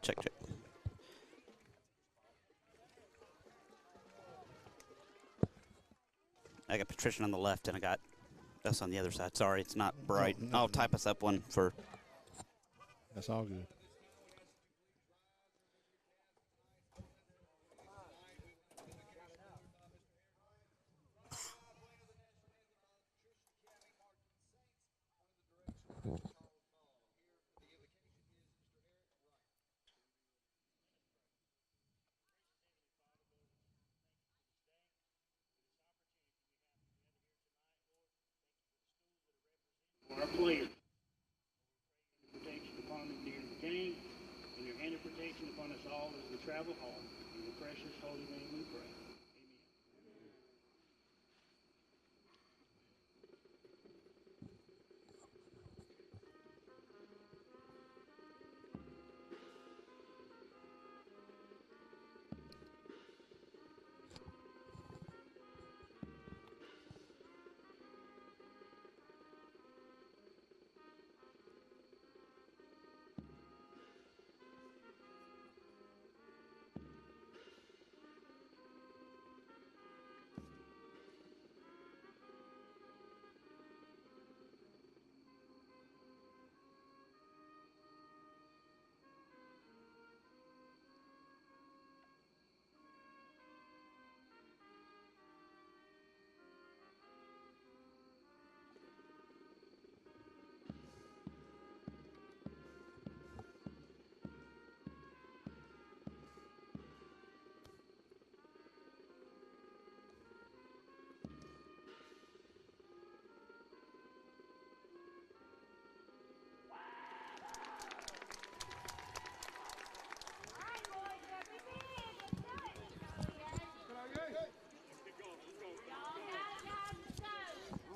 Check, check. I got Patrician on the left, and I got us on the other side. Sorry, it's not bright. No, I'll type us up one for. That's all good. Our players, protection upon them during the game, and your hand of protection upon us all as we travel home. In the precious holy name we pray. Amen.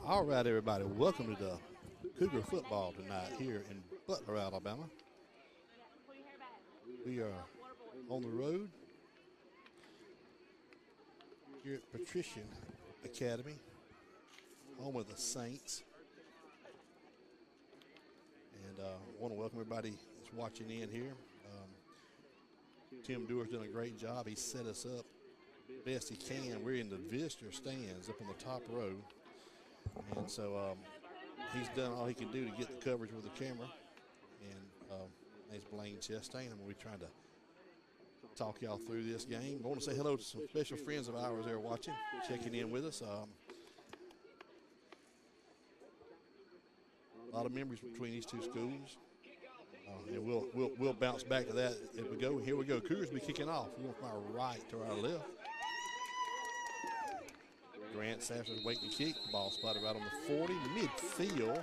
All right, everybody, welcome to the Cougar football tonight here in Butler, Alabama. We are on the road here at Patrician Academy, home of the Saints. And I want to welcome everybody that's watching in here. Tim Doer's done a great job. He set us up best he can. We're in the visitor stands up on the top row. And so he's done all he can do to get the coverage with the camera. And there's Blaine Chastain. I'm going to be trying to talk y'all through this game. I want to say hello to some special friends of ours there watching, checking in with us. A lot of memories between these two schools. And we'll bounce back to that as we go. Here we go. Cougars will be kicking off. We're going from our right to our left. Grant Sampson's waiting to kick. Ball spotted right on the 40, midfield.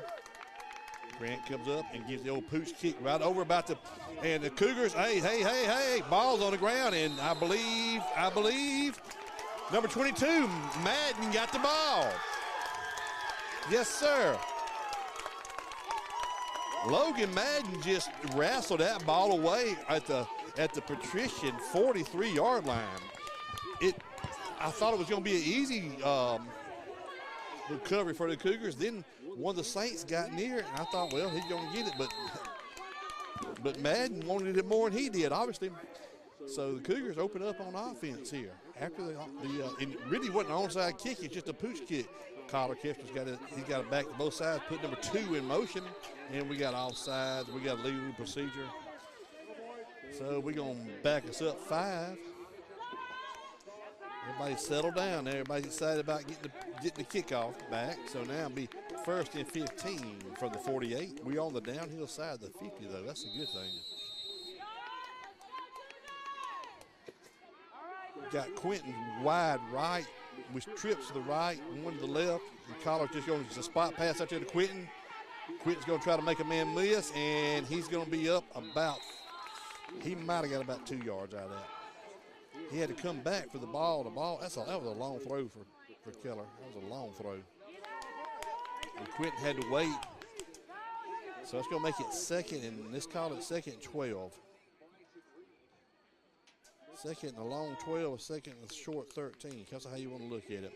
Grant comes up and gives the old pooch kick right over about the, and the Cougars, hey, ball's on the ground, and I believe, number 22, Madden got the ball. Yes, sir. Logan Madden just wrestled that ball away at the Patrician 43-yard line. I thought it was going to be an easy recovery for the Cougars. Then one of the Saints got near it, and I thought, well, he's going to get it. But Madden wanted it more than he did, obviously. So the Cougars open up on offense here. After it really wasn't an onside kick, it's just a pooch kick. Collar Kessler's he's got it back to both sides, put number 2 in motion, and we got offsides. We got legal procedure. So we're going to back us up 5. Everybody settle down there. Everybody's excited about getting the kickoff back. So now it'll be 1st and 15 from the 48. We're on the downhill side of the 50, though. That's a good thing. Got Quentin wide right, with trips to the right, one to the left. And Collar's just going to spot pass out there to Quentin. Quentin's going to try to make a man miss, and he's going to be up about, he might have got about 2 yards out of that. He had to come back for the ball. That was a long throw for Keller. That was a long throw. And Quentin had to wait. So it's going to make it 2nd, and let's call it 2nd and 12. 2nd and a long 12, 2nd and a short 13. That's how you want to look at it.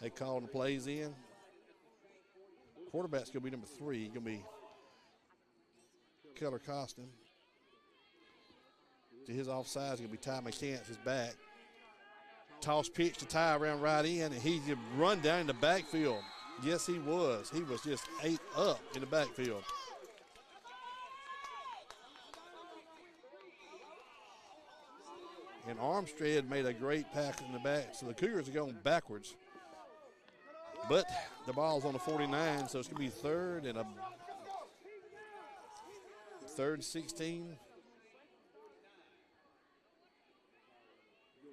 They calling the plays in. Quarterback's going to be number 3. Going to be Keller Costin. To his offside is going to be Ty McCants, his back. Toss pitch to Ty around right in, and he just run down in the backfield. Yes, he was. He was just ate up in the backfield. And Armstead made a great pass in the back, so the Cougars are going backwards. But the ball's on the 49, so it's going to be third and 16.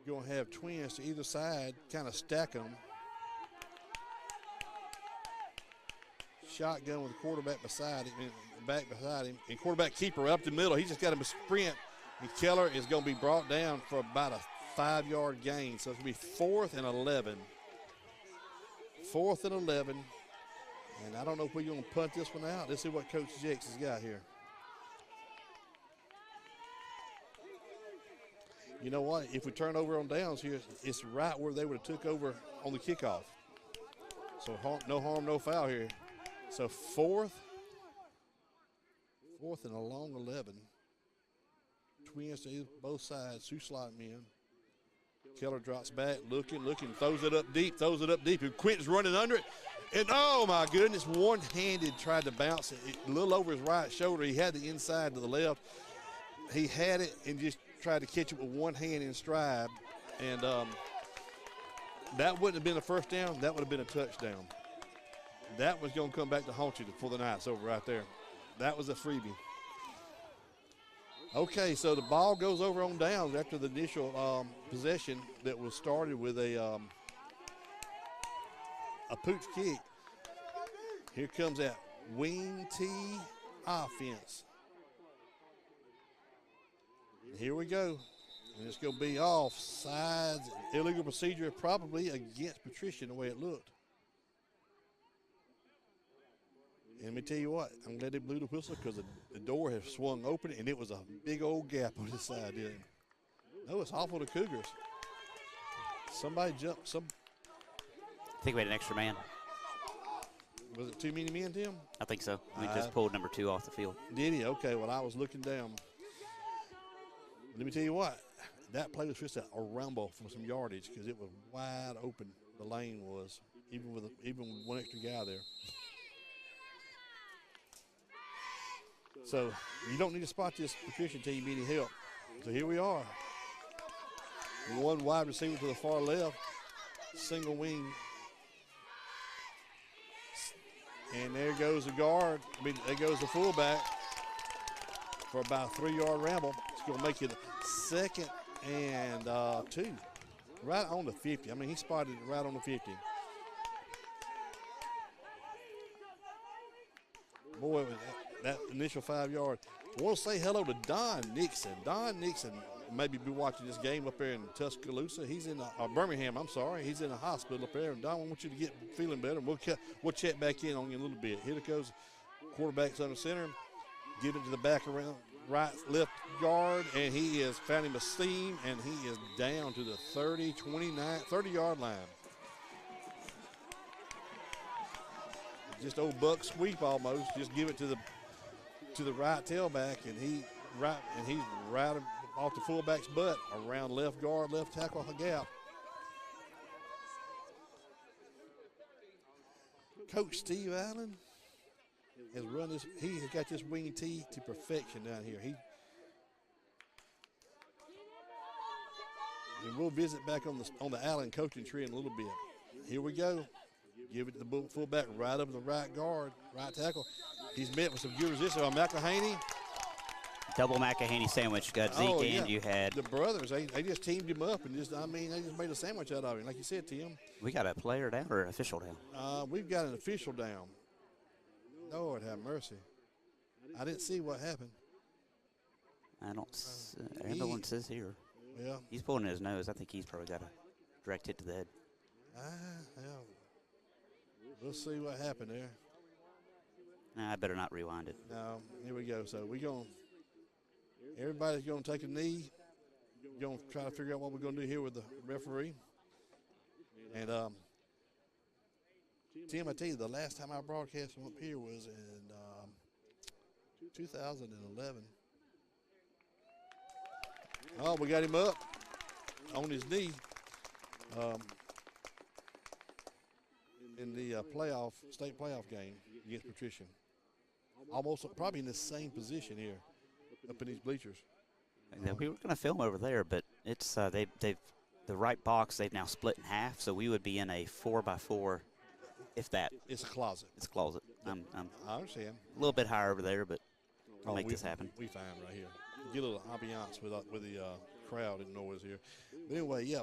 You're going to have twins to either side, kind of stack them. Shotgun with the quarterback beside him, back beside him, and quarterback keeper up the middle. He just got him a sprint, and Keller is going to be brought down for about a 5-yard gain. So it's going to be 4th and 11. 4th and 11. And I don't know if we're going to punt this one out. Let's see what Coach Jakes has got here. You know what? If we turn over on downs here, it's right where they would have took over on the kickoff. So no harm, no foul here. So 4th and a long 11. Twins to both sides, 2 slot men. Keller drops back, looking, throws it up deep. And Quentin's running under it. And oh my goodness, one-handed tried to bounce it a little over his right shoulder. He had the inside to the left. He had it and just tried to catch it with one hand in stride. And that wouldn't have been a first down. That would have been a touchdown. That was going to come back to haunt you for the Knights over right there. That was a freebie. Okay, so the ball goes over on downs after the initial possession that was started with a pooch kick. Here comes that wing T offense. Here we go. And it's going to be offsides. Illegal procedure probably against Patrician the way it looked. And let me tell you what, I'm glad they blew the whistle because the door has swung open and it was a big old gap on this side. No, it's awful to Cougars. Somebody jumped. I think we had an extra man. Was it too many men, Tim? I think so. We just pulled number 2 off the field. Did he? Okay, well, I was looking down. Let me tell you what, that play was just a rumble for some yardage because it was wide open, the lane was, even with one extra guy there. So you don't need to spot this Patrician team any help. So here we are. One wide receiver to the far left, single wing. And there goes the guard. There goes the fullback for about a 3-yard ramble. It's going to make it 2nd and 2. Right on the 50. I mean, he spotted it right on the 50. Boy, that initial 5-yard. I want to say hello to Don Nixon. Don Nixon maybe be watching this game up there in Tuscaloosa. He's in Birmingham, I'm sorry. He's in a hospital up there. And Don, I want you to get feeling better. We'll check back in on you in a little bit. Here it goes. Quarterback's under center. Give it to the back around left guard, and he has found him a seam, and he is down to the 30-yard line. Just old buck sweep almost. Just give it to the right tailback, and he's right off the fullback's butt around left guard, left tackle gap. Coach Steve Allen has run this. He has got this wing T to perfection down here. And we'll visit back on the Allen coaching tree in a little bit. Here we go. Give it to the fullback right up to the right guard, right tackle. He's met with some good resistance on McElhaney. Double McElhaney sandwich. Got Zeke and you had. The brothers, they just teamed him up and they just made a sandwich out of him. Like you said, Tim. We got a player down or an official down? We've got an official down. Lord have mercy. I didn't see what happened. I don't. Everyone says here. Well, he's pulling his nose. I think he's probably got a direct hit to the head. We'll see what happened there. Nah, I better not rewind it. No, here we go. So everybody's going to take a knee. We're going to try to figure out what we're going to do here with the referee. And Tim, I tell you, the last time I broadcast from up here was in 2011. Oh, we got him up on his knee in the state playoff game against Patrician. Almost probably in the same position here, up in these bleachers. We were going to film over there, but it's they've the right box they've now split in half, so we would be in a 4x4, if that. It's a closet. It's a closet. I I'm understand. a little bit higher over there, but we'll make this happen. We fine right here. Get a little ambiance with the crowd and noise here. But anyway, yeah,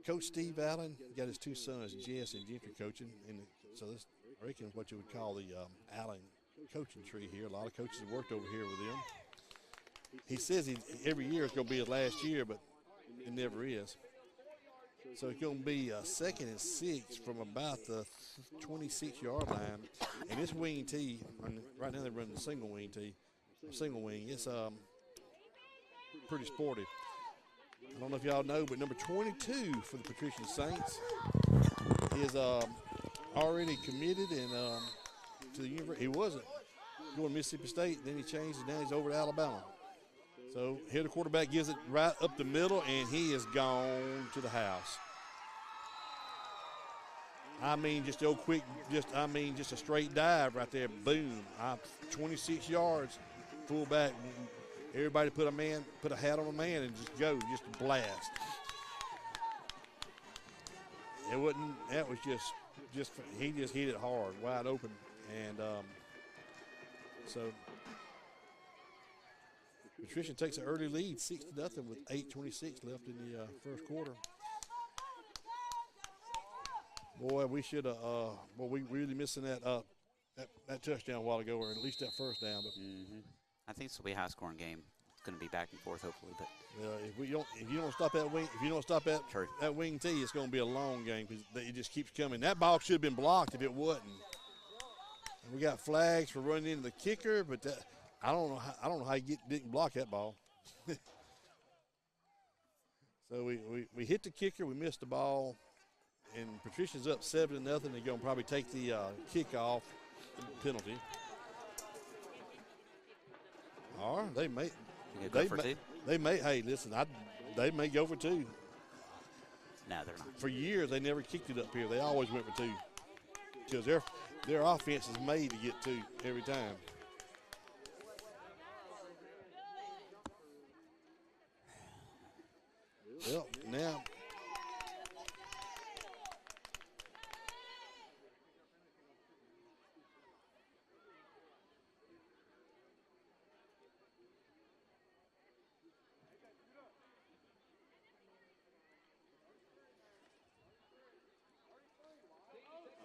Coach Steve Allen got his two sons, Jess and Gentry, coaching, and so this, I reckon, what you would call the Allen coaching tree here. A lot of coaches have worked over here with him. He says every year it's going to be his last year, but it never is. So it's going to be 2nd and 6 from about the 26-yard line. And this wing tee, right now they're running the single wing tee, single wing. It's pretty sporty. I don't know if y'all know, but number 22 for the Patrician Saints is already committed and to the university. He wasn't going to Mississippi State, then he changed it. Now he's over to Alabama. So here the quarterback gives it right up the middle, and he is gone to the house. I mean, just a quick, just a straight dive right there. Boom! 26 yards, fullback. Everybody put a hat on a man and just go, just blast. It wasn't. That was just he just hit it hard, wide open, and so. Patrician takes an early lead, 6-0 with 8:26 left in the first quarter. Boy, we should have. Boy, we really missing that touchdown a while ago, or at least that first down. But I think this will be a high-scoring game. It's going to be back and forth, hopefully. But if you don't stop that wing tee, it's going to be a long game because it just keeps coming. That ball should have been blocked if it wasn't. And we got flags for running into the kicker, but that. I don't know how he didn't block that ball. So we hit the kicker, we missed the ball, and Patricia's up 7-0. They're going to probably take the kickoff penalty. Or they may. Hey, listen, they may go for 2. No, they're not. For years, they never kicked it up here. They always went for 2 because their offense is made to get 2 every time. Well, now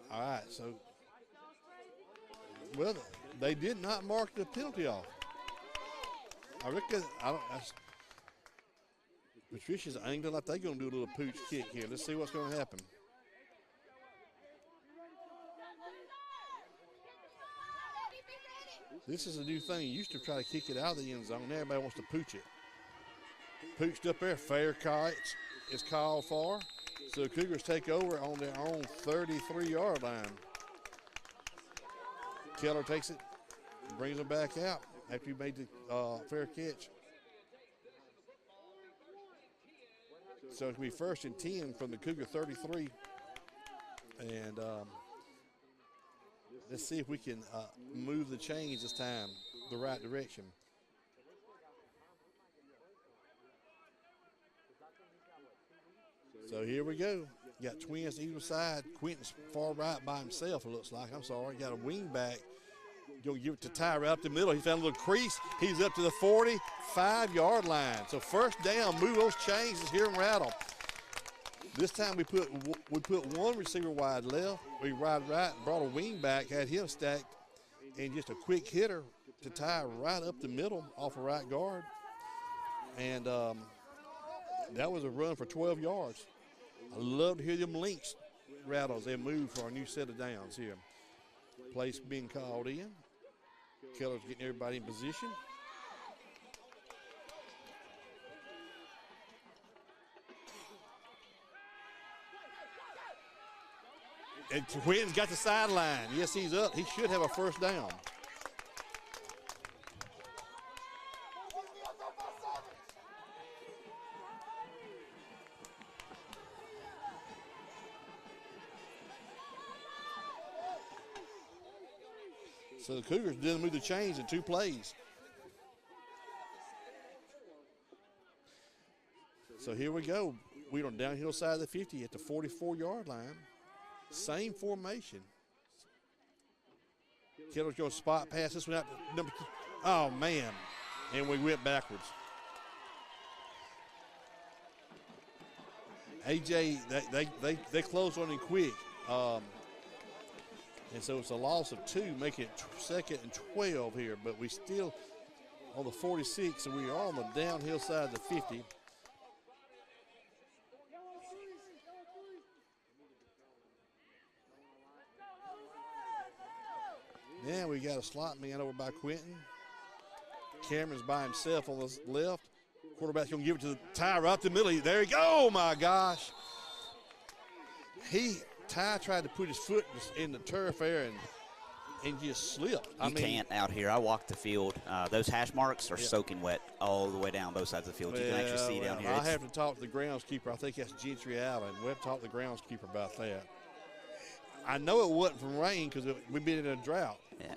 all right, so well, they did not mark the penalty off. I reckon Patricia's angling like they're going to do a little pooch kick here. Let's see what's going to happen. This is a new thing. You used to try to kick it out of the end zone. Now everybody wants to pooch it. Pooched up there, fair catch is called for. So the Cougars take over on their own 33-yard line. Keller takes it, brings them back out after he made the fair catch. So it'll be 1st and 10 from the Cougar 33. And let's see if we can move the chains this time the right direction. So here we go. You got twins either side. Quentin's far right by himself, it looks like. I'm sorry. Got a wing back. Going to give it to Ty right up the middle. He found a little crease. He's up to the 45-yard line. So first down, move those chains. Let's hear them rattle. This time we put one receiver wide left. We wide right, brought a wing back, had him stacked, and just a quick hitter to Ty right up the middle off a right guard. And that was a run for 12 yards. I love to hear them links rattle as they move for our new set of downs here. Place being called in. Keller's getting everybody in position. And Quinton's got the sideline. Yes, he's up. He should have a first down. So the Cougars didn't move the chains in 2 plays. So here we go. We're on downhill side of the 50 at the 44-yard line. Same formation. Kettler's going to spot pass this one out to number 2. Oh, man. And we went backwards. AJ, they closed on him quick. And so it's a loss of 2, making it 2nd and 12 here. But we still on the 46, so we are on the downhill side of the 50. Now we got a slot man over by Quentin. Cameron's by himself on the left. Quarterback's going to give it to the Ty right up the middle. There you go. Oh, my gosh. Ty tried to put his foot in the turf there and just slipped. You can't out here. I walked the field. Those hash marks are soaking wet all the way down both sides of the field. You can actually see down here. I have to talk to the groundskeeper. I think that's Gentry Allen. We'll have to talk to the groundskeeper about that. I know it wasn't from rain because we've been in a drought. Yeah.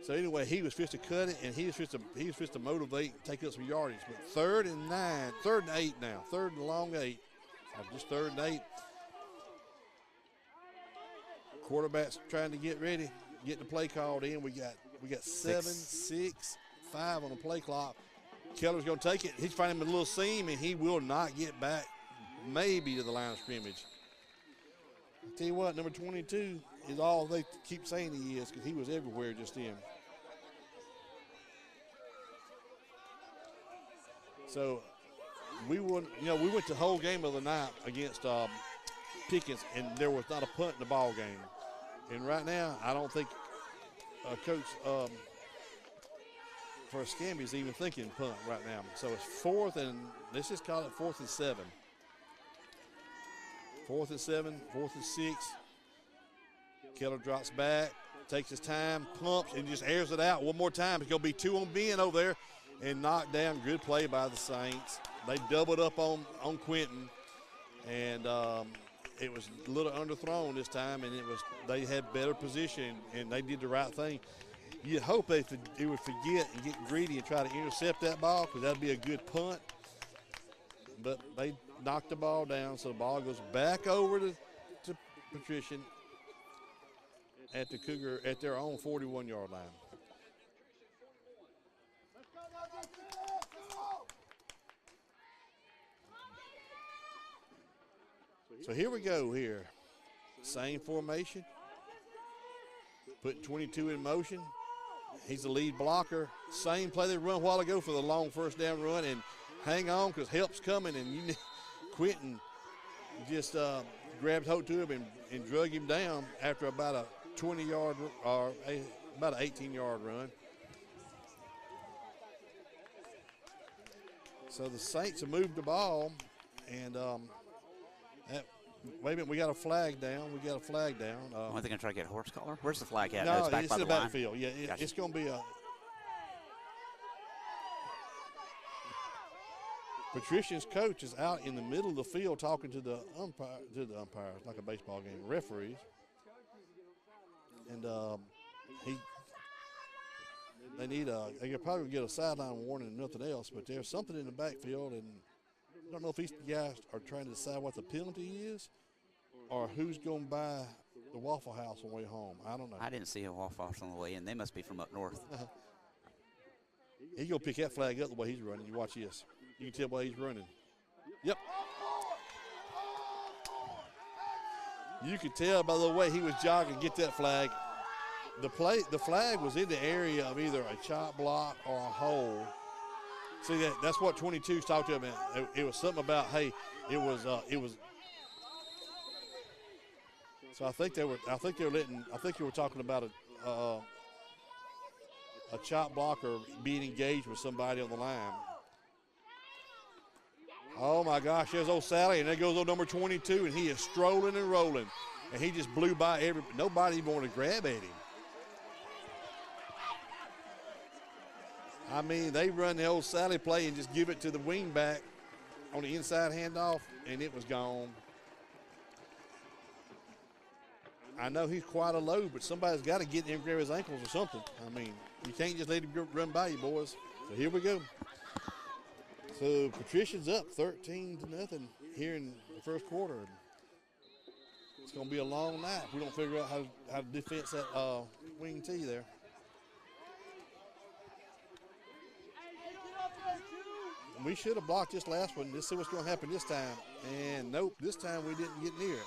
So anyway, he was supposed to cut it, and he was supposed to motivate and take up some yardage. But 3rd and 8 now. 3rd and long 8. Just 3rd and 8. Quarterback's trying to get ready, get the play called in. We got 7, 6, 5 on the play clock. Keller's going to take it. He's finding a little seam, and he will not get back maybe to the line of scrimmage. I tell you what, number 22 is all they keep saying he is because he was everywhere just then. So we went the whole game of the night against Pickens, and there was not a punt in the ball game. And right now, I don't think Coach for Escambia is even thinking punt right now. So it's 4th and let's just call it 4th and 7. 4th and 7, 4th and 6. Keller drops back, takes his time, pumps, and just airs it out one more time. It's going to be 2 on Ben over there and knocked down. Good play by the Saints. They doubled up on Quentin, and it was a little underthrown this time, and they had better position, and they did the right thing. You'd hope they would forget and get greedy and try to intercept that ball because that would be a good punt. But they knocked the ball down, so the ball goes back over to Patrician at the Cougar at their own 41-yard line. So here we go here. Same formation. Put 22 in motion. He's the lead blocker. Same play they run a while ago for the long first down run. And hang on because help's coming. And Quentin just grabbed hold to him and drug him down after about a 20-yard or about an 18-yard run. So the Saints have moved the ball. And wait a minute, we got a flag down. Are they going to try to get a horse collar? Where's the flag at? No, it's back it's by in the line? backfield. Yeah, Gotcha. It's going to be a Patrician's coach is out in the middle of the field talking to the umpires, like a baseball game, referees. And they could probably get a sideline warning and nothing else, but there's something in the backfield, and I don't know if these guys are trying to decide what the penalty is or who's going to buy the Waffle House on the way home. I don't know. I didn't see a Waffle House on the way in. They must be from up north. He's going to pick that flag up the way he's running. You watch this. You can tell why he's running. Yep. You could tell by the way he was jogging, get that flag. The flag was in the area of either a chop block or a hole. See, that's what 22's talked to him about. It was something about, hey, it was. So I think they were talking about a chop block or being engaged with somebody on the line. Oh my gosh, there's old Sally, and there goes old number 22, and he is strolling and rolling, and he just blew by nobody even wanted to grab at him. I mean, they run the old Sally play and just give it to the wing back on the inside handoff, and it was gone. I know he's quite a load, but somebody's got to get him, grab his ankles or something. I mean, you can't just let him run by you, boys. So here we go. So Patrician's up 13-0 here in the first quarter. It's going to be a long night if we don't figure out how to defense that wing T there. We should have blocked this last one. Let's see what's going to happen this time. And nope, this time we didn't get near it.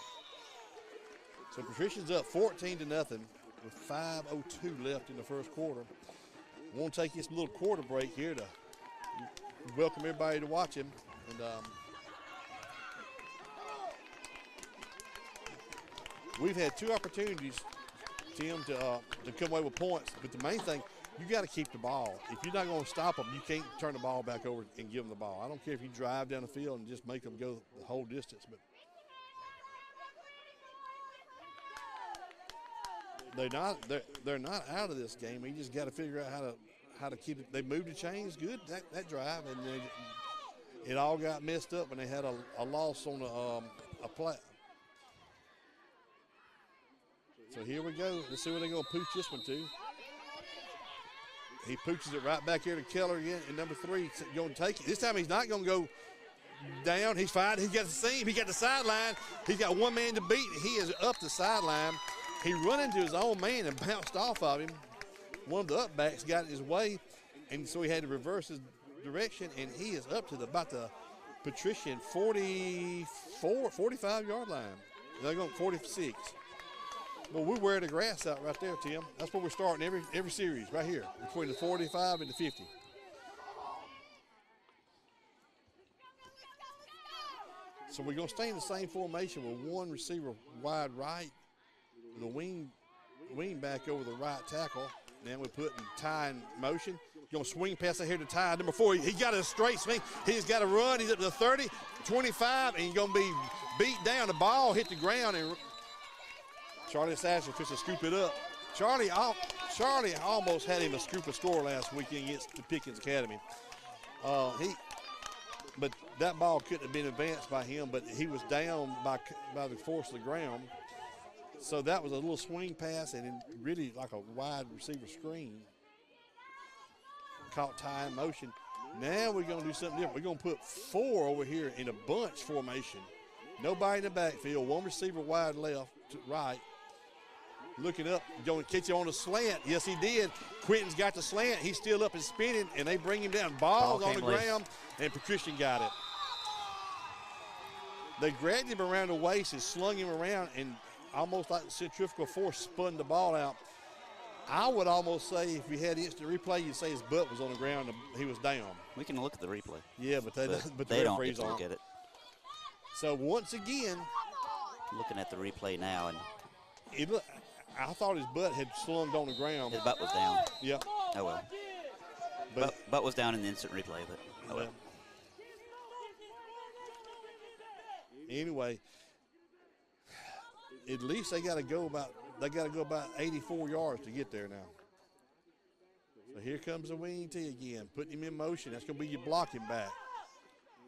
So Patrician's up 14-0 with 5:02 left in the first quarter. I want to take this little quarter break here to welcome everybody to watch him. And we've had 2 opportunities, Tim, to come away with points. But the main thing, you got to keep the ball. If you're not going to stop them, you can't turn the ball back over and give them the ball. I don't care if you drive down the field and just make them go the whole distance, but they're not out of this game. You just got to figure out how to keep it. They moved the chains good that drive, and it all got messed up when they had a loss on a play. So here we go. Let's see where they're going to pooch this one to. He pooches it right back here to Keller again, and number 3 going to take it. This time he's not going to go down. He's fine. He got the seam. He got the sideline. He's got one man to beat. He is up the sideline. He run into his own man and bounced off of him. One of the upbacks got in his way, and so he had to reverse his direction, and he is up to about the Patrician 45-yard line. They're going 46. Well, we wear the grass out right there, Tim. That's where we're starting every series, right here, between the 45 and the 50. So we're going to stay in the same formation with one receiver wide right, the wing back over the right tackle. Now we're putting Ty in motion. Going to swing pass out here to Ty. Number 4, he got a straight swing. He's got to run. He's up to the 30, 25, and he's going to be beat down. The ball hit the ground, and Charlie Sasser tries to scoop it up. Charlie almost had him a scoop a score last weekend against the Pickens Academy. But that ball couldn't have been advanced by him, but he was down by the force of the ground. So that was a little swing pass and then really like a wide receiver screen. Caught Ty in motion. Now we're going to do something different. We're going to put 4 over here in a bunch formation. Nobody in the backfield. One receiver wide left to right. Looking up, going to catch you on a slant. Yes, he did. Quentin's got the slant. He's still up and spinning, and they bring him down. Ball's on the ground, and Patrician got it. They grabbed him around the waist and slung him around, and almost like centrifugal force spun the ball out. I would almost say if you had instant replay, you'd say his butt was on the ground and he was down. We can look at the replay. Yeah, but they the don't get to look at it. So once again, looking at the replay now, and I thought his butt had slung on the ground. His butt was down. Yep. Oh well. Butt was down in the instant replay, but oh well. Anyway, at least they got to go about 84 yards to get there now. So here comes the wing T again, putting him in motion. That's going to be your blocking back.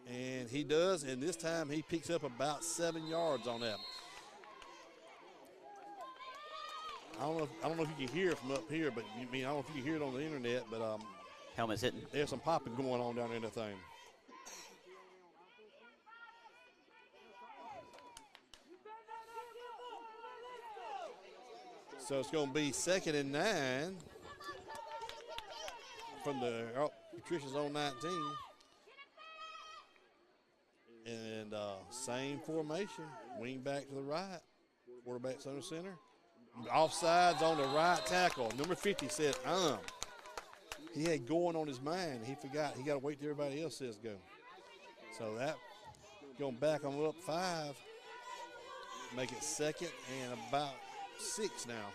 And he does, and this time he picks up about 7 yards on that. I don't know if you can hear it from up here, but I don't know if you can hear it on the internet, but helmet's hitting. There's some popping going on down there in that thing. So it's going to be 2nd and 9 from the Patricia's own 19. And same formation, wing back to the right, quarterback's under center. Offsides on the right tackle. Number 50 said, He had going on his mind. He forgot. He got to wait till everybody else says go. So that going back on up 5. Make it 2nd and about 6 now.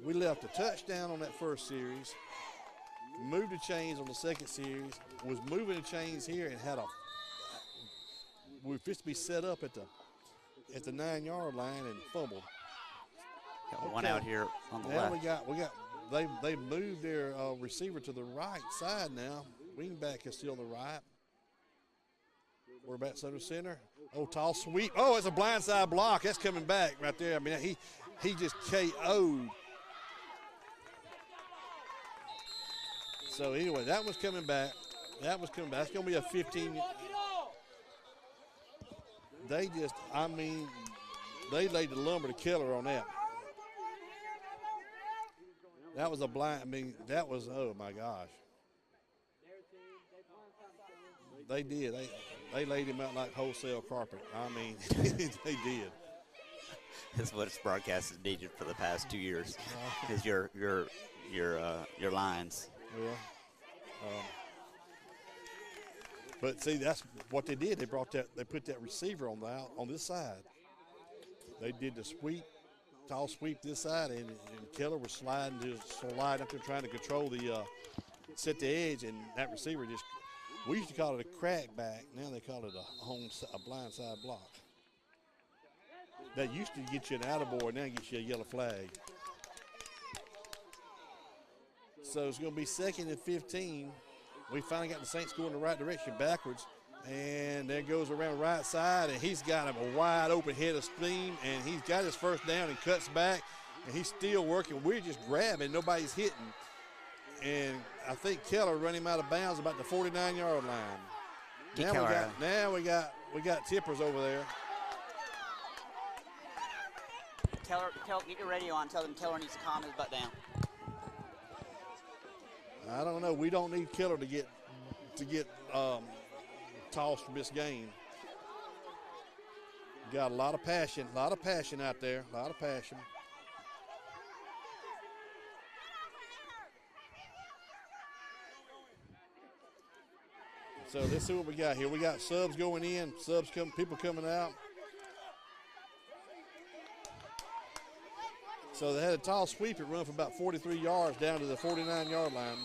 We left a touchdown on that first series. Moved the chains on the second series. Was moving the chains here and had we were supposed to be set up at the 9-yard line and fumbled. one out here on the now left. they moved their receiver to the right side now. Wingback is still the right. Quarterback's under center. Oh, tall sweep. Oh, it's a blindside block. That's coming back right there. I mean, he just KO'd. So anyway, that was coming back. That was coming back. That's going to be a 15. They just, I mean, they laid the lumber to Keller on that. That was a blind, I mean, that was, oh my gosh. They did. They laid him out like wholesale carpet. I mean, they did. That's what its broadcast has needed for the past 2 years, is your lines. Yeah. But see, that's what they did. They put that receiver on this side. They did the sweep, tall sweep this side, and Keller was sliding up there trying to control set the edge, and that receiver just. We used to call it a crack back. Now they call it a blindside block. That used to get you an attaboy. Now it gets you a yellow flag. So it's going to be 2nd and 15. We finally got the Saints going the right direction backwards. And there goes around the right side, and he's got him a wide open head of steam, and he's got his first down and cuts back, and he's still working. We're just grabbing. Nobody's hitting. And I think Keller run him out of bounds about the 49-yard line. Now we got tippers over there. Keller, get your radio on. Tell them Keller needs to calm his butt down. I don't know. We don't need Keller to get tossed from this game. Got a lot of passion out there. A lot of passion. So let's see what we got here. We got subs going in, people coming out. So they had a tall sweep that run for about 43 yards down to the 49-yard line.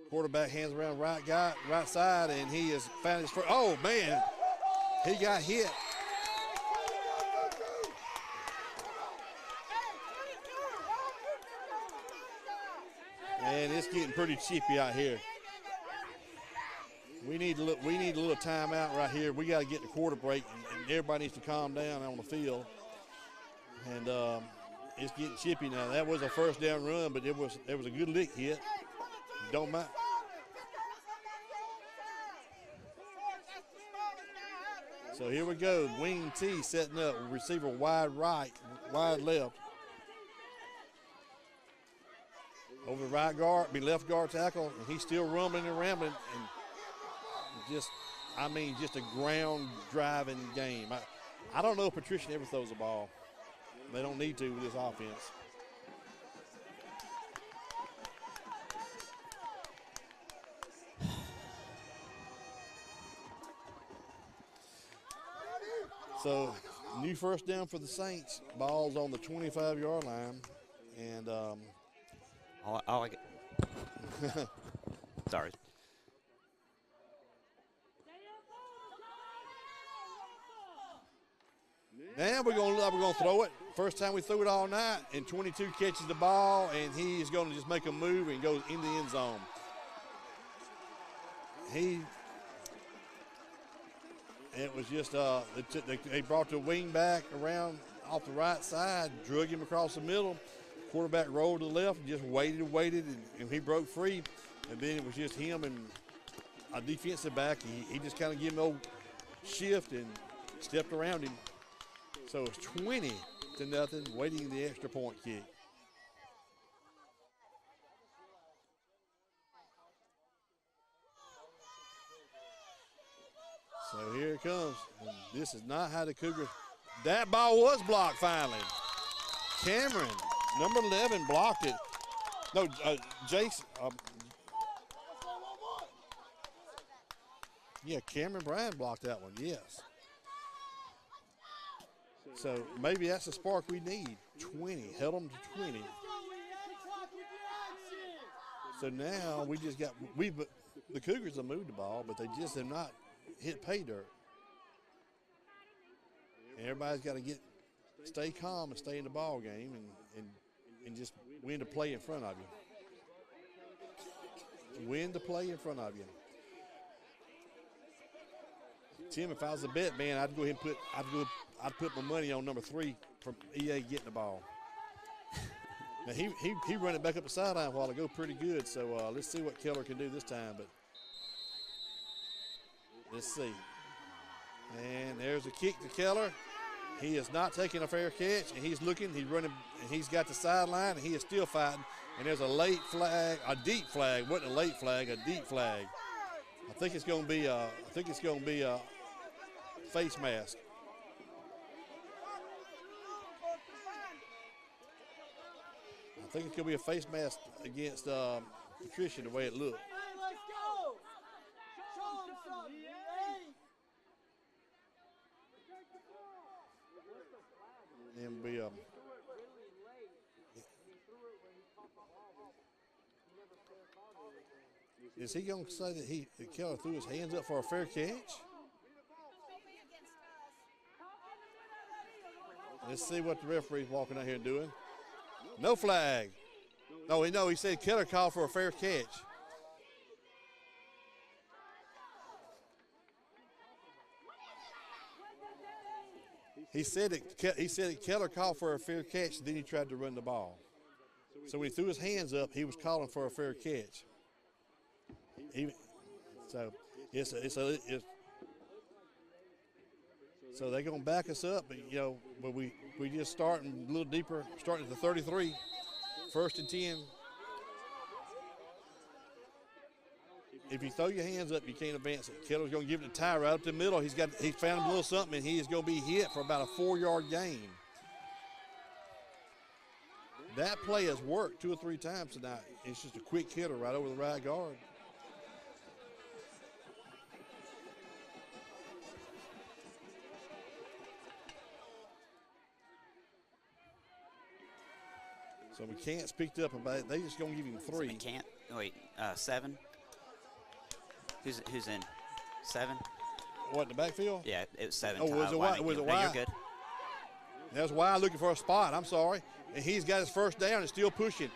Quarterback hands around right side, and he has found his first. Oh man, he got hit. And it's getting pretty chippy out here. We need a little timeout right here. We got to get the quarter break, and everybody needs to calm down on the field. And it's getting chippy now. That was a first down run, but there was a good lick hit. Don't mind. So here we go. Wing T setting up. Receiver wide right, wide left. Over the right guard, left guard tackle, and he's still rumbling and rambling, and just a ground driving game. I don't know if Patrician ever throws a ball. They don't need to with this offense. So, new first down for the Saints. Ball's on the 25-yard line, and sorry. Now we're gonna throw it. First time we threw it all night, and 22 catches the ball, and he is going to just make a move and goes in the end zone. It was just they brought the wing back around off the right side, drug him across the middle. Quarterback rolled to the left and just waited, and he broke free. And then it was just him and a defensive back. He just kind of gave him an old shift and stepped around him. So it's 20-0, waiting the extra point kick. So here it comes. And this is not how the Cougars. That ball was blocked finally. Cameron, number 11, blocked it. No, Jace. Yeah, Cameron Bryan blocked that one, yes. So maybe that's the spark we need. 20, held them to 20. So now we just got, the Cougars have moved the ball, but they just have not hit pay dirt. And everybody's got to stay calm and stay in the ball game and just win the play in front of you. Win the play in front of you. Tim, if I was a bet man, I'd go ahead and I'd put my money on number 3 from EA getting the ball. Now he run it back up the sideline a while ago pretty good, so let's see what Keller can do this time. But let's see. And there's a kick to Keller. He is not taking a fair catch, and he's looking, he's running, and he's got the sideline, and he is still fighting. And there's a late flag, a deep flag, wasn't a late flag, a deep flag. I think it's going to be a face mask. I think it's going to be a face mask against Patrician the way it looked. Hey, let's go! Show him something, hey! And be is he going to say that Keller threw his hands up for a fair catch? Let's see what the referee's walking out here doing. No flag. No, he said Keller called for a fair catch. He said that Keller called for a fair catch, then he tried to run the ball. So when he threw his hands up, he was calling for a fair catch. So they're going to back us up, but we just starting a little deeper, starting at the 33, 1st and 10. If you throw your hands up, you can't advance it. Keller's going to give it to Ty right up the middle. He found a little something, and he is going to be hit for about a 4-yard gain. That play has worked 2 or 3 times tonight. It's just a quick hitter right over the right guard. So we can't speak up about it. They just going to give him 3. We can't. Wait, 7. Who's in? 7? What, in the backfield? Yeah, it was 7. Oh, was it wide? Was it No, wide? you're good. That's wide looking for a spot. I'm sorry. And he's got his first down and still pushing.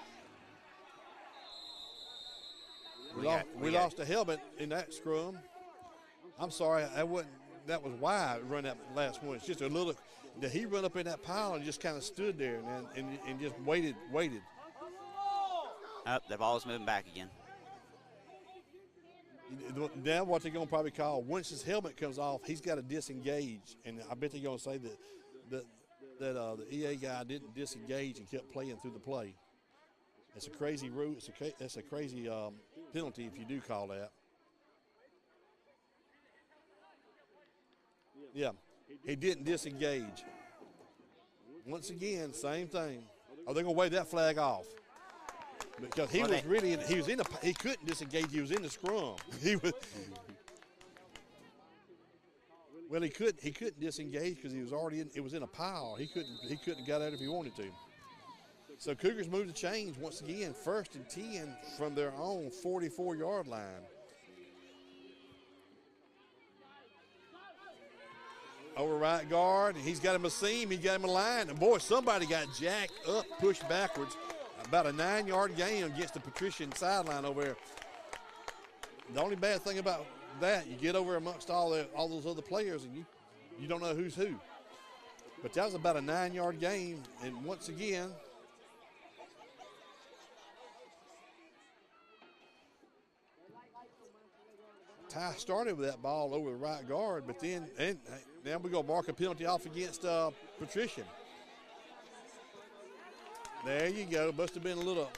We lost a helmet in that scrum. I'm sorry. That was wide. Run that last one. It's just a little. He run up in that pile and just kind of stood there and just waited. The ball's moving back again. Now what they're going to probably call, once his helmet comes off, he's got to disengage. And I bet they're going to say that the EA guy didn't disengage and kept playing through the play. It's a crazy rule. It's a crazy penalty if you do call that. Yeah, he didn't disengage. Once again, same thing. Oh, they're going to wave that flag off. Because he couldn't disengage. He was in the scrum. He couldn't disengage because he was already in. It was in a pile. He couldn't get out if he wanted to. So Cougars move the chains once again. 1st and 10 from their own 44-yard line. Over right guard, and he's got him a seam. He got him a line, and boy, somebody got jacked up, pushed backwards. About a 9-yard gain against the Patrician sideline over there. The only bad thing about that, you get over amongst all those other players and you don't know who's who. But that was about a 9-yard gain, and once again, Ty started with that ball over the right guard, but then now we're going to mark a penalty off against Patrician. There you go. Must have been a little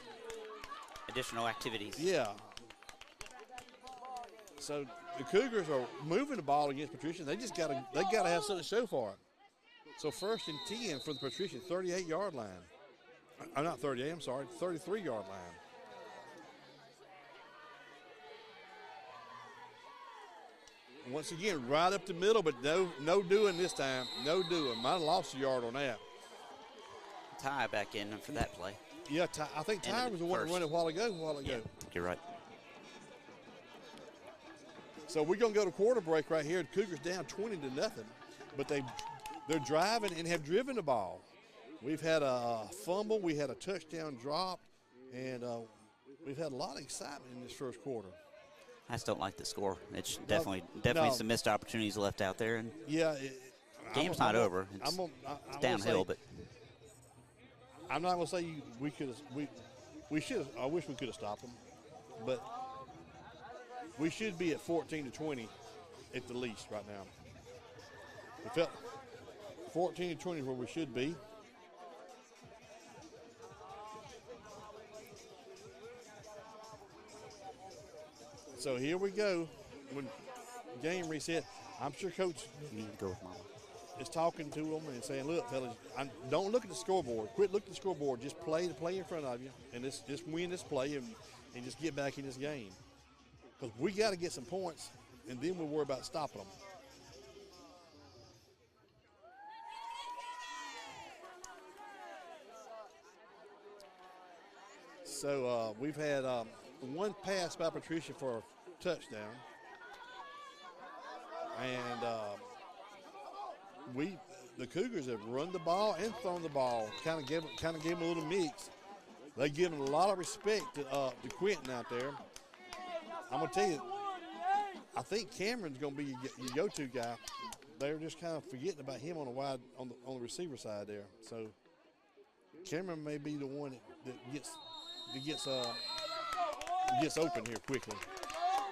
additional activities. Yeah. So the Cougars are moving the ball against Patrician. They gotta have something to show for it. So 1st and 10 for the Patrician 38-yard line. I'm not 38. I'm sorry, 33-yard line. Once again, right up the middle, but no doing this time. No doing. Might have lost a yard on that. Ty back in for that play. Yeah, I think Ty was the one that run it a while ago. Yeah, you're right. So we're going to go to quarter break right here. Cougars down 20-0, but they're driving and have driven the ball. We've had a fumble, we had a touchdown drop, and we've had a lot of excitement in this first quarter. I just don't like the score. It's definitely some missed opportunities left out there, and yeah, game's not over. It's downhill, but I'm not going to say we should. I wish we could have stopped them, but we should be at 14-20 at the least right now. It felt 14-20 where we should be. So here we go. When game reset, I'm sure Coach is talking to them and saying, "Look, fellas, don't look at the scoreboard. Quit looking at the scoreboard. Just play the play in front of you, and just win this play and just get back in this game. Because we got to get some points, and then we'll worry about stopping them." So we've had one pass by Patricia for a touchdown, and the Cougars have run the ball and thrown the ball. Kind of gave them a little mix. They give them a lot of respect to Quentin out there. I'm gonna tell you, I think Cameron's gonna be your go-to guy. They're just kind of forgetting about him on the receiver side there. So Cameron may be the one that gets open here quickly.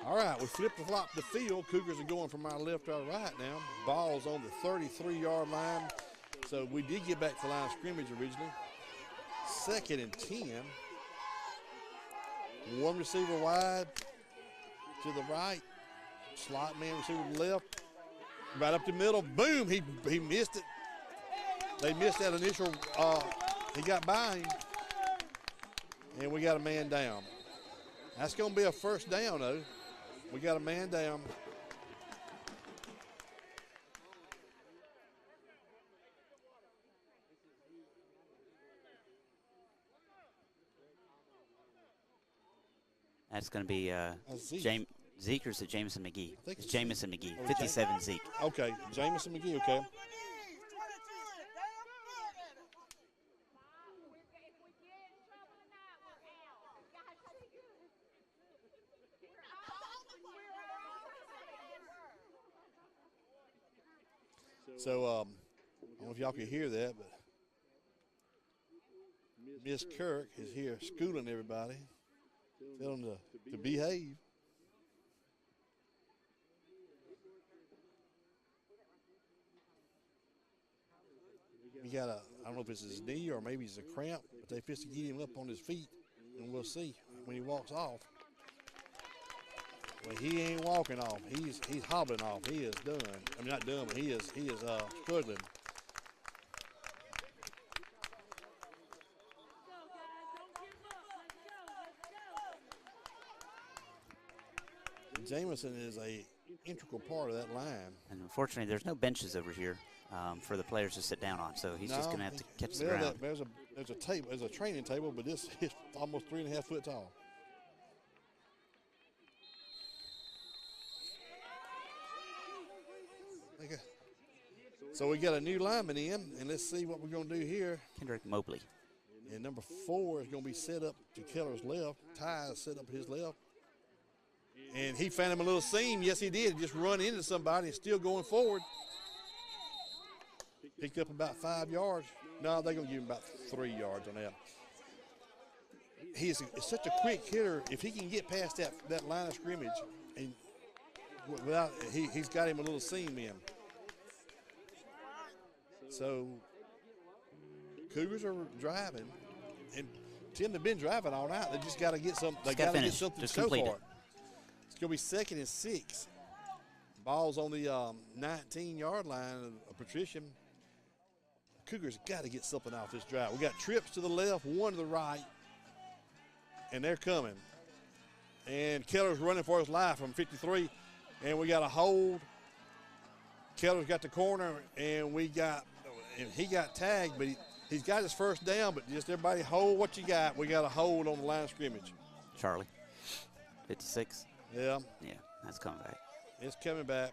All right, we flip the field. Cougars are going from our left to our right now. Ball's on the 33-yard line. So we did get back to the line of scrimmage originally. 2nd and 10. One receiver wide to the right. Slot man receiver to the left. Right up the middle. Boom, he missed it. They missed that initial, he got by him. And we got a man down. That's going to be a first down, though. We got a man down. that's going to be Zeke, or is it Jamison McGee? It's Jamison McGee, 57 Zeke. Okay, Jamison McGee, okay. So, I don't know if y'all can hear that, but Miss Kirk is here schooling everybody, telling them to behave. He got I don't know if it's his knee or maybe it's a cramp, but they fist to get him up on his feet, and we'll see when he walks off. Well, he ain't walking off. He's hobbling off. He is done. I mean, not done, but he is struggling. Jamison is a integral part of that line. And unfortunately, there's no benches over here for the players to sit down on, so he's just going to have to catch the ground. There's a table. There's a training table, but this is almost 3.5 foot tall. So we got a new lineman in, and let's see what we're going to do here. Kendrick Mobley. And number 4 is going to be set up to Keller's left. Ty is set up his left. And he found him a little seam. Yes, he did. Just run into somebody and still going forward. Picked up about 5 yards. No, they're going to give him about 3 yards on that. He's such a quick hitter. If he can get past that line of scrimmage, and he's got him a little seam in. So Cougars are driving, and Tim, they've been driving all night. They just got to get something. They got to get something to go for it. It's going to be 2nd and 6. Ball's on the 19-yard line of Patrician. Cougars got to get something off this drive. We got trips to the left, one to the right, and they're coming. And Keller's running for his life from 53, and we got a hold. Keller's got the corner, and he got tagged, but he's got his first down, but just everybody hold what you got. We got a hold on the line of scrimmage. Charlie, 56. Yeah. Yeah, that's coming back. It's coming back.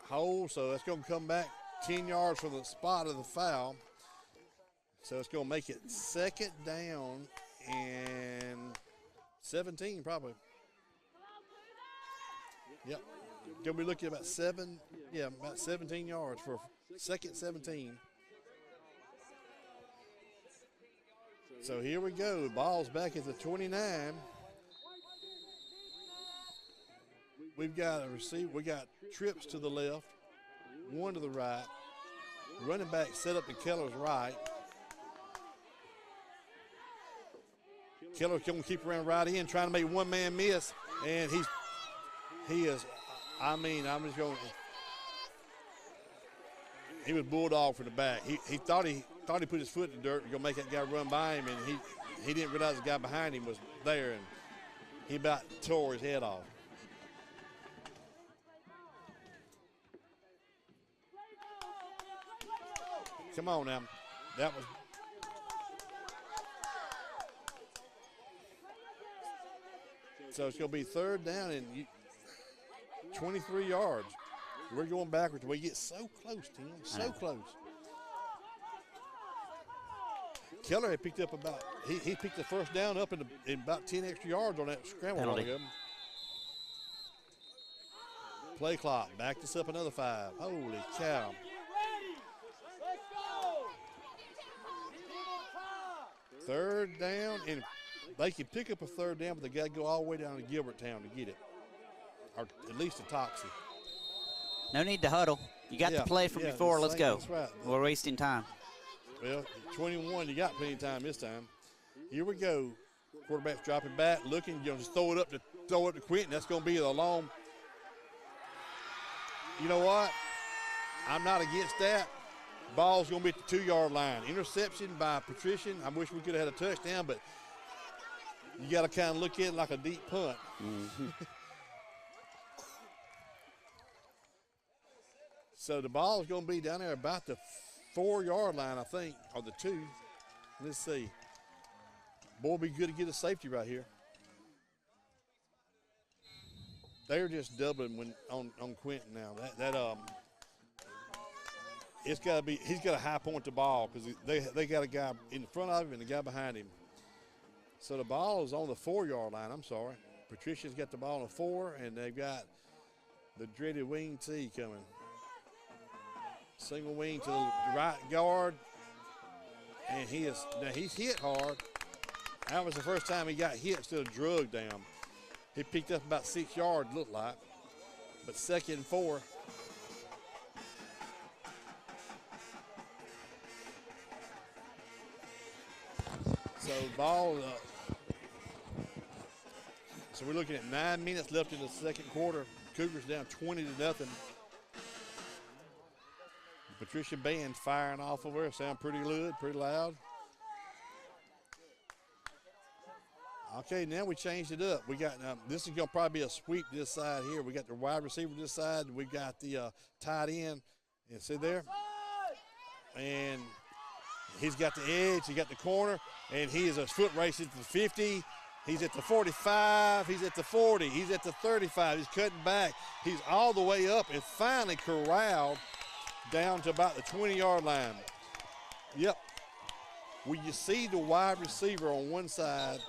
Hold, so that's going to come back 10 yards from the spot of the foul. So it's going to make it second down and 17 probably. Yep. Going to be looking at about about 17 yards for second 17. So here we go. Ball's back at the 29. We've got a receiver. We got trips to the left, one to the right. Running back set up to Keller's right. Keller's going to keep around right in, trying to make one man miss, and he is. I'm just going. He was bulldog for the back. He thought he put his foot in the dirt to go make that guy run by him, and he didn't realize the guy behind him was there, and he about tore his head off. Come on now. That was. So it's going to be third down and 23 yards. We're going backwards. We get so close, Tim. So close. Keller had picked up about, he picked the first down up in about 10 extra yards on that scramble. Play clock. Back this up another 5. Holy cow. Third down, and they can pick up a third down, but they got to go all the way down to Gilberttown to get it, or at least to Toxie. No need to huddle. You got the play from before. Let's go. That's right. We're wasting time. Well, 21, you got plenty of time this time. Here we go. Quarterback's dropping back, looking. Just throw it up to Quentin. That's going to be the long. You know what? I'm not against that. Ball's going to be at the 2-yard line. Interception by Patrician. I wish we could have had a touchdown, but you got to kind of look at it like a deep punt. Mm-hmm. So the ball is going to be down there about the 4-yard line, I think, or the 2. Let's see. Boy, it'd be good to get a safety right here. They're just doubling on Quentin now. It's got to be. He's got to high point the ball because they got a guy in front of him and a guy behind him. So the ball is on the 4-yard line. I'm sorry. Patricia's got the ball on the 4, and they've got the dreaded wing T coming. Single wing to the right guard, and he's hit hard. That was the first time he got hit instead of drugged down. He picked up about 6 yards, looked like, but 2nd and 4. So ball. So we're looking at 9 minutes left in the second quarter. Cougars down 20-0. Patrician band firing off over there. Sound pretty good, pretty loud. Okay, now we changed it up. We got this is gonna probably be a sweep this side here. We got the wide receiver this side. We got the tight end. And see there, and he's got the edge. He got the corner, and he is a foot race at the 50. He's at the 45. He's at the 40. He's at the 35. He's cutting back. He's all the way up and finally corralled down to about the 20-yard line. Yep. When you see the wide receiver on one side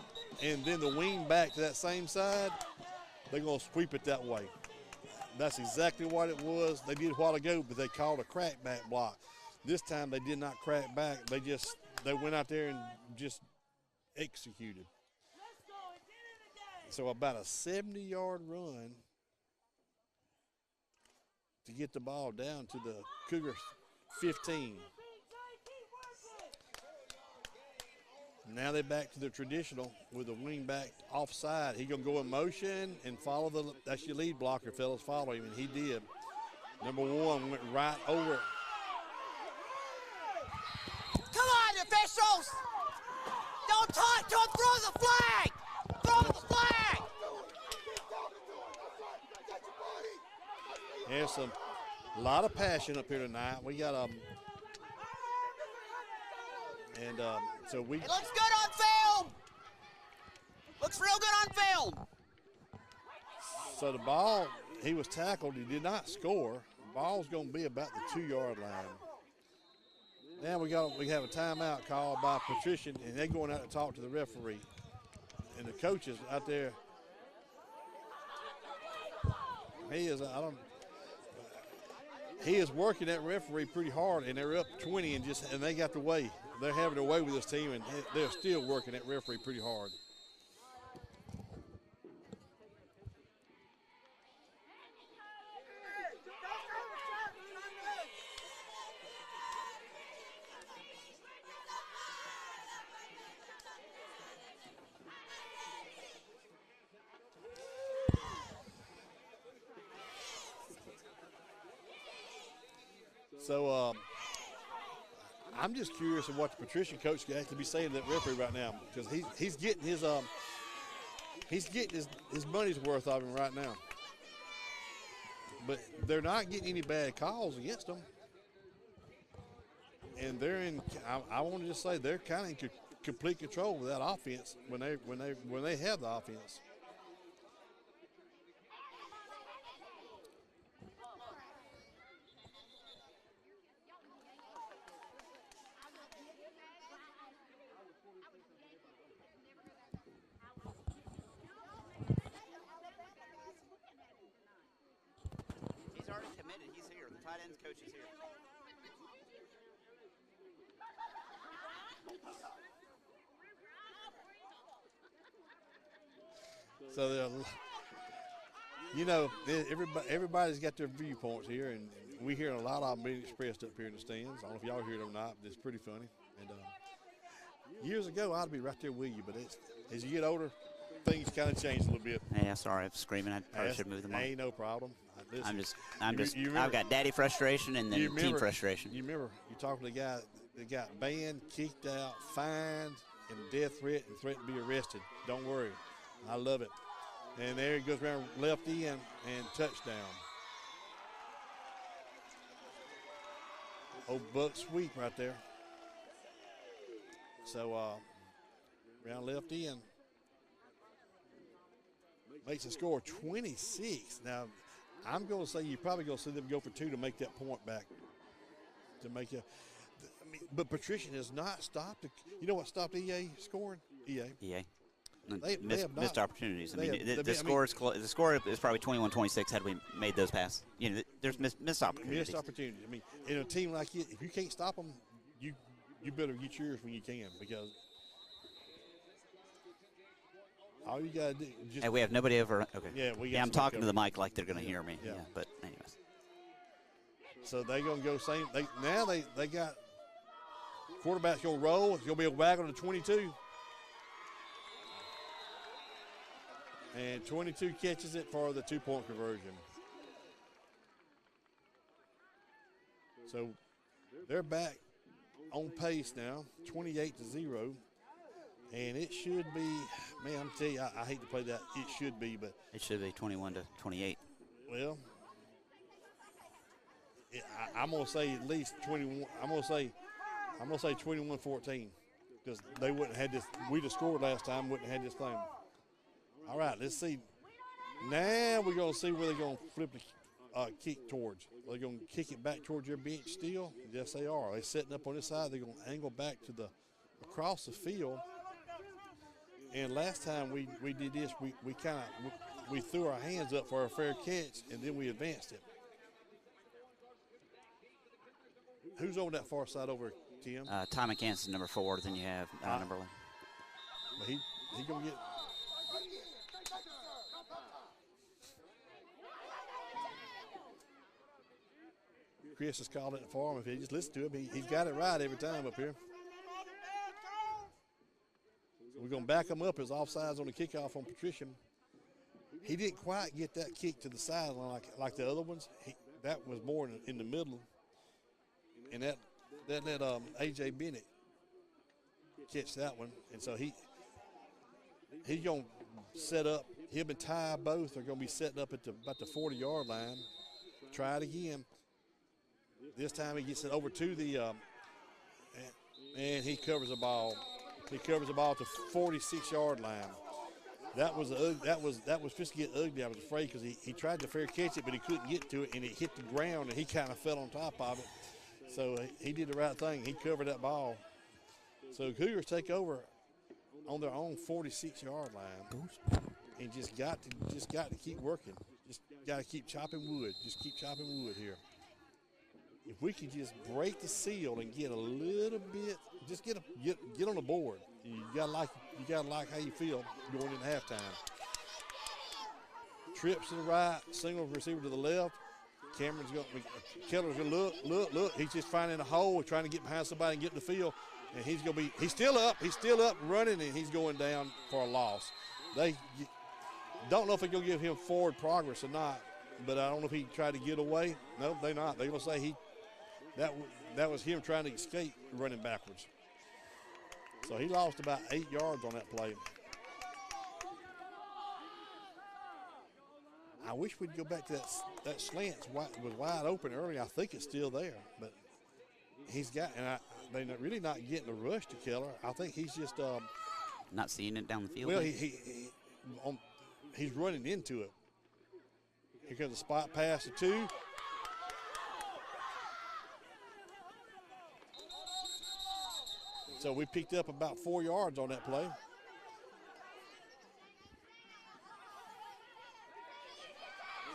and then the wing back to that same side, they're going to sweep it that way. That's exactly what it was. They did a while ago, but they called a crackback block. This time they did not crack back. They went out there and just executed. So about a 70-yard run to get the ball down to the Cougars 15. Now they're back to the traditional with the wing back offside. He's going to go in motion and follow that's your lead blocker, fellas. Follow him, and he did. Number 1 went right over. Come on, officials! Don't talk to him, throw the flag! Throw the flag! There's a lot of passion up here tonight. We got And so we. It looks good on film. Looks real good on film. So the ball, he was tackled. He did not score. The ball's going to be about the 2-yard line. Now we have a timeout called by Patrician, and they're going out to talk to the referee. And the coaches out there, he is working that referee pretty hard, and they're up 20 and they got the way. They're having their way with this team, and they're still working that referee pretty hard. So I'm just curious of what the Patrician coach has to be saying to that referee right now, because he's getting his money's worth of him right now. But they're not getting any bad calls against them, and they're in. I want to just say they're kind of in complete control of that offense when they have the offense. Coach is here. So, you know, everybody's got their viewpoints here, and we hear a lot of them being expressed up here in the stands. I don't know if y'all hear it or not, but it's pretty funny. And years ago, I'd be right there with you, but as you get older, things kind of change a little bit. Yeah, sorry, I'm screaming. I probably should move the mic. Ain't no problem. Listen, I've got daddy frustration and then team frustration. You remember, you talked to the guy that got banned, kicked out, fined, and death threat, and threatened to be arrested. Don't worry. I love it. And there he goes around left end and touchdown. Old buck sweep right there. So around left end. Makes the score 26. Now, I'm going to say you're probably going to see them go for 2 to make that point back. But Patrician has not stopped. You know what stopped EA scoring? EA. They missed opportunities. The score is probably 21-26 had we made those passes. You know, there's missed opportunities. Missed opportunities. I mean, in a team like you, if you can't stop them, you better get yours when you can, because all you got to do is just. Hey, we have nobody over. Okay. Yeah, I'm talking to the mic like they're going to hear me. Yeah. But anyways. So they're going to go same. They got quarterback's going to roll. It's going to be a wagon to 22. And 22 catches it for the 2-point conversion. So they're back on pace now, 28-0. And it should be, man, I'm telling you, I hate to play that. It should be, but. It should be 21-28. Well, I'm going to say at least 21. I'm going to say 21-14, because they wouldn't have had this. We'd have scored last time, wouldn't have had this thing. All right, let's see. Now we're going to see where they're going to flip the kick towards. They're going to kick it back towards their bench still. Yes, they are. They're setting up on this side. They're going to angle back to across the field. And last time we did this, we threw our hands up for a fair catch, and then we advanced it. Who's on that far side over, Tim? Ty McCants is number 4. Then you have number 1. But he gonna get. Chris has called it for him. If he just listen to him, he's got it right every time up here. We're going to back him up as offsides on the kickoff on Patrician. He didn't quite get that kick to the sideline like the other ones. That was more in the middle. And that let A.J. Bennett catch that one. And so he's going to set up. Him and Ty both are going to be setting up at about the 40-yard line. Try it again. This time he gets it over to the and he covers the ball. He covers the ball to 46-yard line. That was just to get ugly. I was afraid because he tried to fair catch it, but he couldn't get to it, and it hit the ground, and he kind of fell on top of it. So he did the right thing. He covered that ball. So Cougars take over on their own 46-yard line, and just got to keep working. Just got to keep chopping wood. Just keep chopping wood here. If we could just break the seal and get a little bit, just get on the board. You gotta like how you feel going into halftime. Trips to the right, single receiver to the left. Keller's gonna look. He's just finding a hole, trying to get behind somebody and get in the field. And he's still up, running, and he's going down for a loss. They don't know if they're gonna give him forward progress or not, but I don't know if he tried to get away. No, they're not. They're gonna say that was him trying to escape running backwards. So he lost about 8 yards on that play. I wish we'd go back to that slant was wide open earlier. I think it's still there, but they're really not getting a rush to Keller. I think he's just not seeing it down the field. Well, he's running into it. Here comes a spot pass to 2. So we picked up about 4 yards on that play.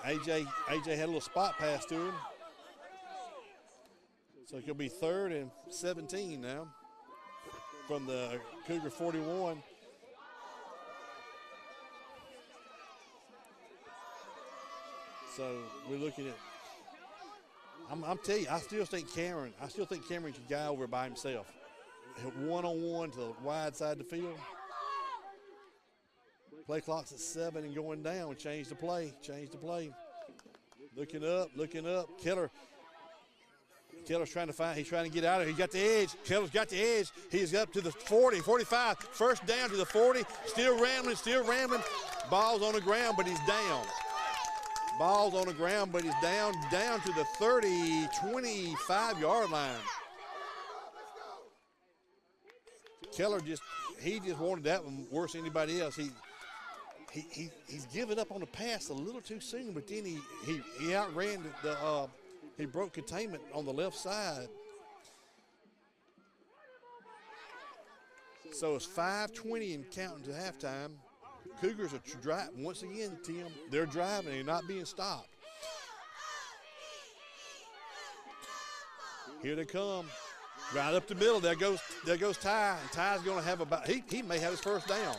AJ had a little spot pass to him. So it could be 3rd and 17 now from the Cougar 41. So we're looking at, I'm telling you, I still think Cameron's a guy over by himself. One-on-one to the wide side of the field. Play clock's at 7 and going down. Change the play. Looking up. Keller's trying to get out of here. He got the edge. Keller's got the edge. He's up to the 40, 45. First down to the 40. Still rambling. Ball's on the ground, but he's down. Down to the 30, 25-yard line. Keller just wanted that one worse than anybody else. He's given up on the pass a little too soon, but then he outran he broke containment on the left side. So it's 5:20 and counting to halftime. Cougars are driving once again, Tim. They're driving. They're not being stopped. Here they come. Right up the middle, there goes Ty. And Ty's going to have he may have his first down.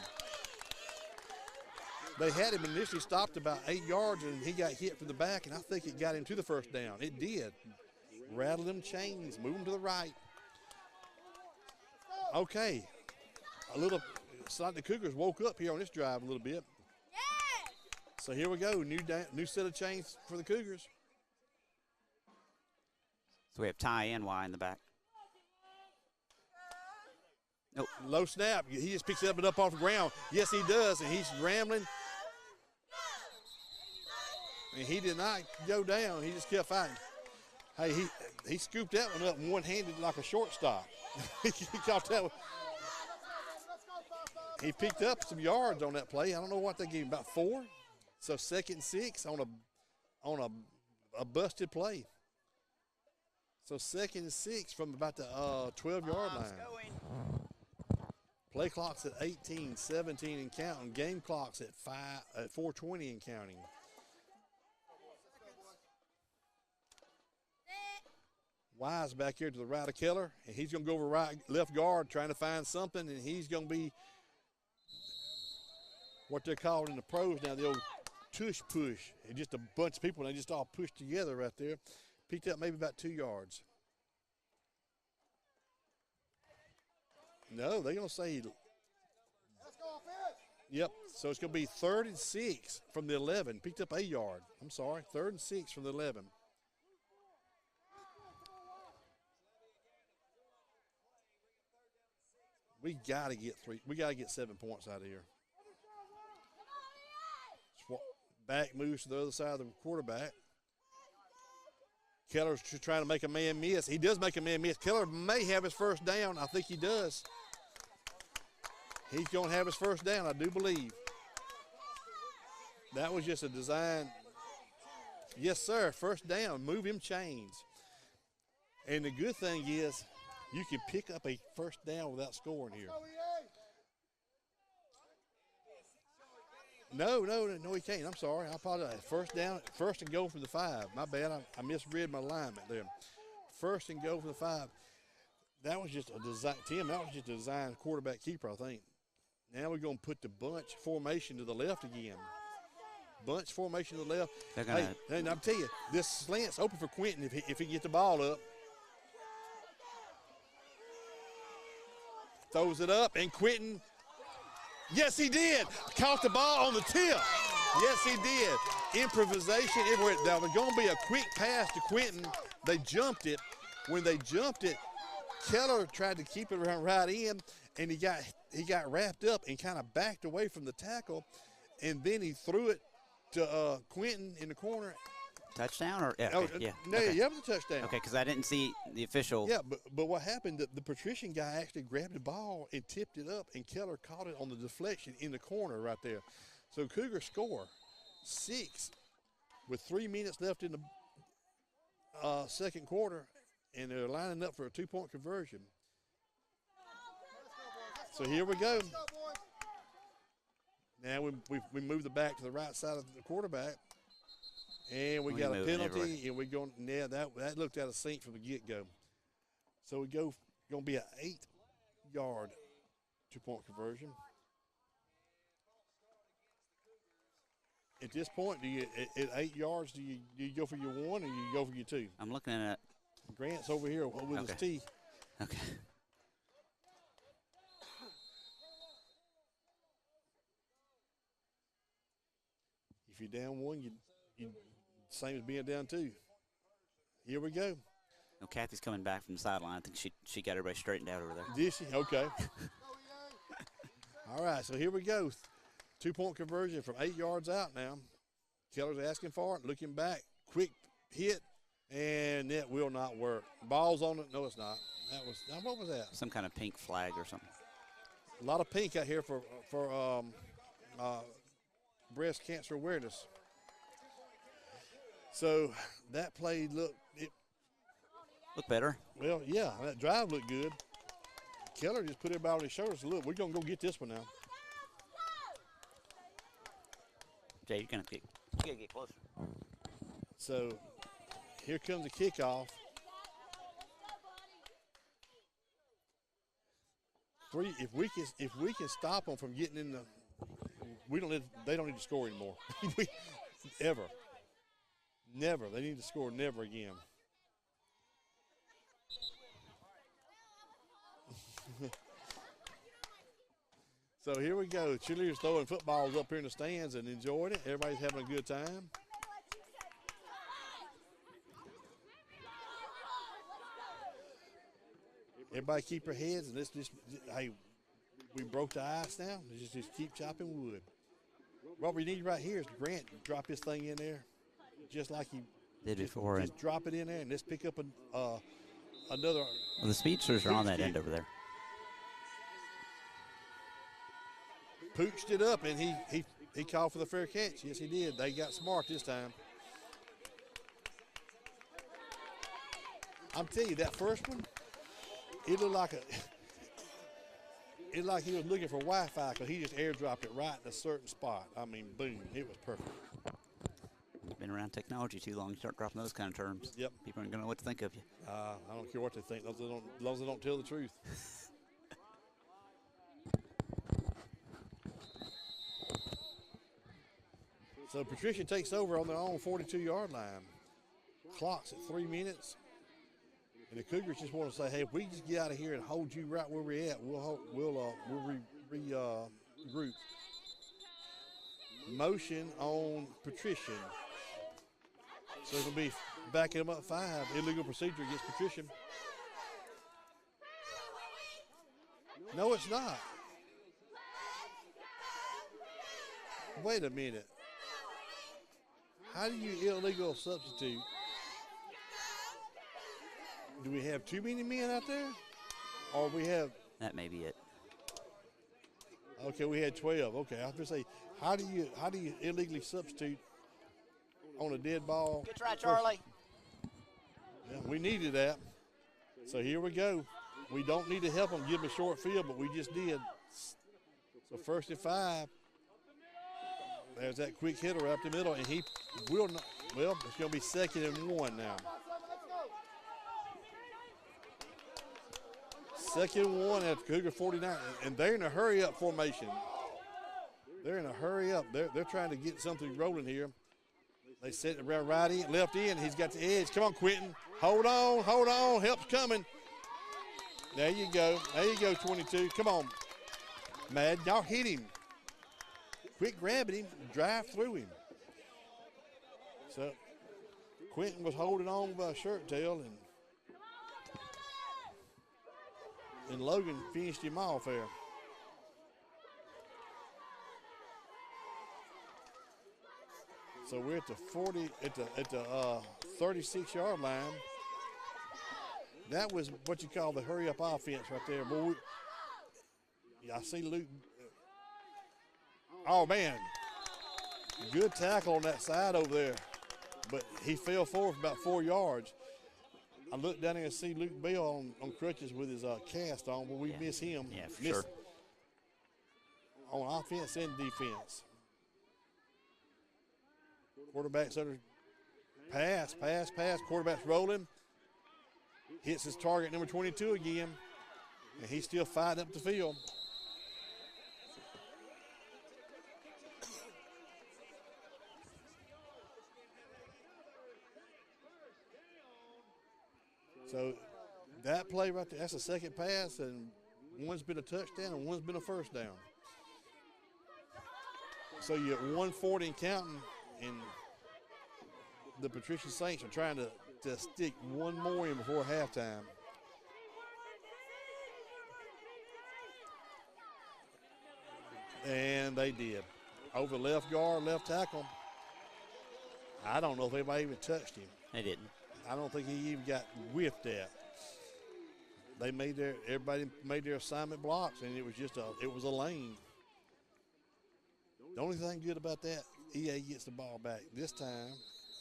They had him initially stopped about 8 yards, and he got hit from the back, and I think it got him to the first down. It did. Rattle them chains, move them to the right. Okay. It's like the Cougars woke up here on this drive a little bit. So here we go, new set of chains for the Cougars. So we have Ty and Y in the back. Nope. Low snap. He just picks it up off the ground. Yes, he does, and he's rambling. And he did not go down. He just kept fighting. Hey, he scooped that one up one-handed like a shortstop. He caught that one. He picked up some yards on that play. I don't know what they gave him, about 4. So 2nd and 6 on a busted play. So 2nd and 6 from about the 12-yard line. Play clock's at 18, 17 and counting. Game clock's at 4:20 and counting. Wise back here to the right of Keller, and he's going to go over left guard trying to find something, and he's going to be what they're calling in the pros now, the old tush push. And just a bunch of people, and they just all pushed together right there. Picked up maybe about 2 yards. No, they're going to say. Yep, so it's going to be 3rd and 6 from the 11. Picked up a yard. I'm sorry, 3rd and 6 from the 11. We got to get 3. We got to get 7 points out of here. Back moves to the other side of the quarterback. Keller's trying to make a man miss. He does make a man miss. Keller may have his first down. I think he does. He's going to have his first down, I do believe. That was just a design. Yes, sir, first down. Move him chains. And the good thing is you can pick up a first down without scoring here. No, he can't. I'm sorry. I apologize. First down, first and goal from the 5. My bad. I misread my alignment there. First and goal from the 5. That was just a design. Tim, that was just a design quarterback keeper, I think. Now we're going to put the bunch formation to the left again. Bunch formation to the left. Hey, and I'll tell you, this slant's open for Quentin if he gets the ball up. Throws it up, and Quentin, yes, he did. Caught the ball on the tip. Yes, he did. Improvisation everywhere. Now, there's going to be a quick pass to Quentin. They jumped it. When they jumped it, Keller tried to keep it around right in, and he got wrapped up and kind of backed away from the tackle, and then he threw it to Quentin in the corner. Touchdown or yeah, okay, yeah. No, okay. Yeah, it was a touchdown. Okay, because I didn't see the official. Yeah, but what happened? The Patrician guy actually grabbed the ball and tipped it up, and Keller caught it on the deflection in the corner right there. So Cougars score 6 with 3 minutes left in the second quarter, and they're lining up for a 2-point conversion. So here we go. Now we move the back to the right side of the quarterback. And we got a penalty, and we're going. Yeah, that looked out of sync from the get-go. So we going to be an 8-yard 2-point conversion. At this point, at 8 yards, do you go for your 1 or you go for your 2? I'm looking at it. Grant's over here with his tee. Okay. If you're down 1, you same as being down 2. Here we go. No, Kathy's coming back from the sideline. I think she got everybody straightened out over there. Did she? Okay. All right, so here we go. 2-point conversion from 8 yards out now. Keller's asking for it, looking back. Quick hit, and that will not work. Ball's on it. No, it's not. What was that? Some kind of pink flag or something. A lot of pink out here for breast cancer awareness. So that play looked better. Well, yeah, that drive looked good. Keller just put everybody on his shoulders. Look, we're gonna go get this one now. Jay, you gotta get closer. So here comes the kickoff. 3. If we can stop them from getting in the, they don't need to score anymore. Ever. Never. They need to score never again. So here we go. Cheerleaders throwing footballs up here in the stands and enjoying it. Everybody's having a good time. Everybody keep your heads, and let's just, hey, we broke the ice now. Let's just keep chopping wood. What we need right here is Grant to drop this thing in there just like he did before. Just drop it in there, and let's pick up another. Well, the speedsters are on that end over there. Pooched it up, and he called for the fair catch. Yes, he did. They got smart this time. I'm telling you, that first one, it looked like he was looking for Wi-Fi because he just airdropped it right in a certain spot. I mean, boom, it was perfect. Been around technology too long, you start dropping those kind of terms. Yep. People aren't going to know what to think of you. I don't care what they think, as long as they don't tell the truth. So Patrician takes over on their own 42-yard line. Clock's at 3 minutes. And the Cougars just want to say, hey, if we just get out of here and hold you right where we're at, we'll regroup. Motion on Patrician. So it'll be backing them up 5. Illegal procedure against Patrician. No, it's not. Wait a minute. How do you illegal substitute Do we have too many men out there? Or we have? That may be it. Okay, we had 12. Okay, I was going to say, how do you illegally substitute on a dead ball? Good try, Charlie. Yeah, we needed that. So here we go. We don't need to help them give them a short field, but we just did. So 1st and 5. There's that quick hitter up the middle, and he will not. Well, it's going to be 2nd and 1 now. 2nd and 1 at Cougar 49, and they're in a hurry-up formation. They're in a hurry-up. They're trying to get something rolling here. They set it around right in, left in. He's got the edge. Come on, Quentin. Hold on, hold on. Help's coming. There you go. There you go, 22. Come on. Mad, y'all hit him. Quick grabbing him, drive through him. So Quentin was holding on by a shirt tail, and Logan finished him off there. So we're at the 36-yard line. That was what you call the hurry-up offense right there. Boy, I see Luke. Oh, man. Good tackle on that side over there. But he fell forward for about 4 yards. I looked down there and see Luke Bell on crutches with his cast on, but we miss him. Yeah, for sure. On offense and defense. Quarterback's under pass. Quarterback's rolling. Hits his target, number 22 again. And he's still fighting up the field. So that play right there, that's a second pass, and one's been a touchdown and one's been a first down. So you're at 140 and counting, and the Patrician Saints are trying to stick one more in before halftime. And they did. Over left guard, left tackle. I don't know if anybody even touched him. They didn't. I don't think he even got whiffed at. Everybody made their assignment blocks, and it was a lane. The only thing good about that, EA gets the ball back. This time,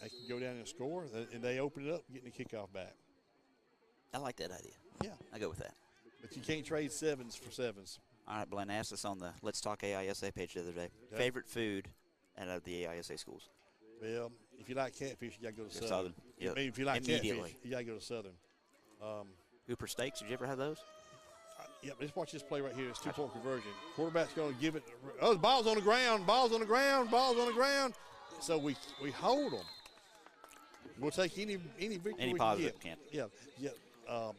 they can go down and score, and they open it up, getting the kickoff back. I like that idea. Yeah. I go with that. But you can't trade sevens for sevens. All right, Blaine asked us on the Let's Talk AISA page the other day. Okay. Favorite food out of the AISA schools? Well, if you like catfish, you got to go to Southern. Southern. Yep. I mean, if you like catfish, Immediately. you got to go to Southern. Hooper Steaks, did you ever have those? Yep, let's watch this play right here. It's two-point conversion. Quarterback's going to give it. Oh, the ball's on the ground. Ball's on the ground. Ball's on the ground. So we hold them. We'll take any victory Any we positive can can. get. Yeah.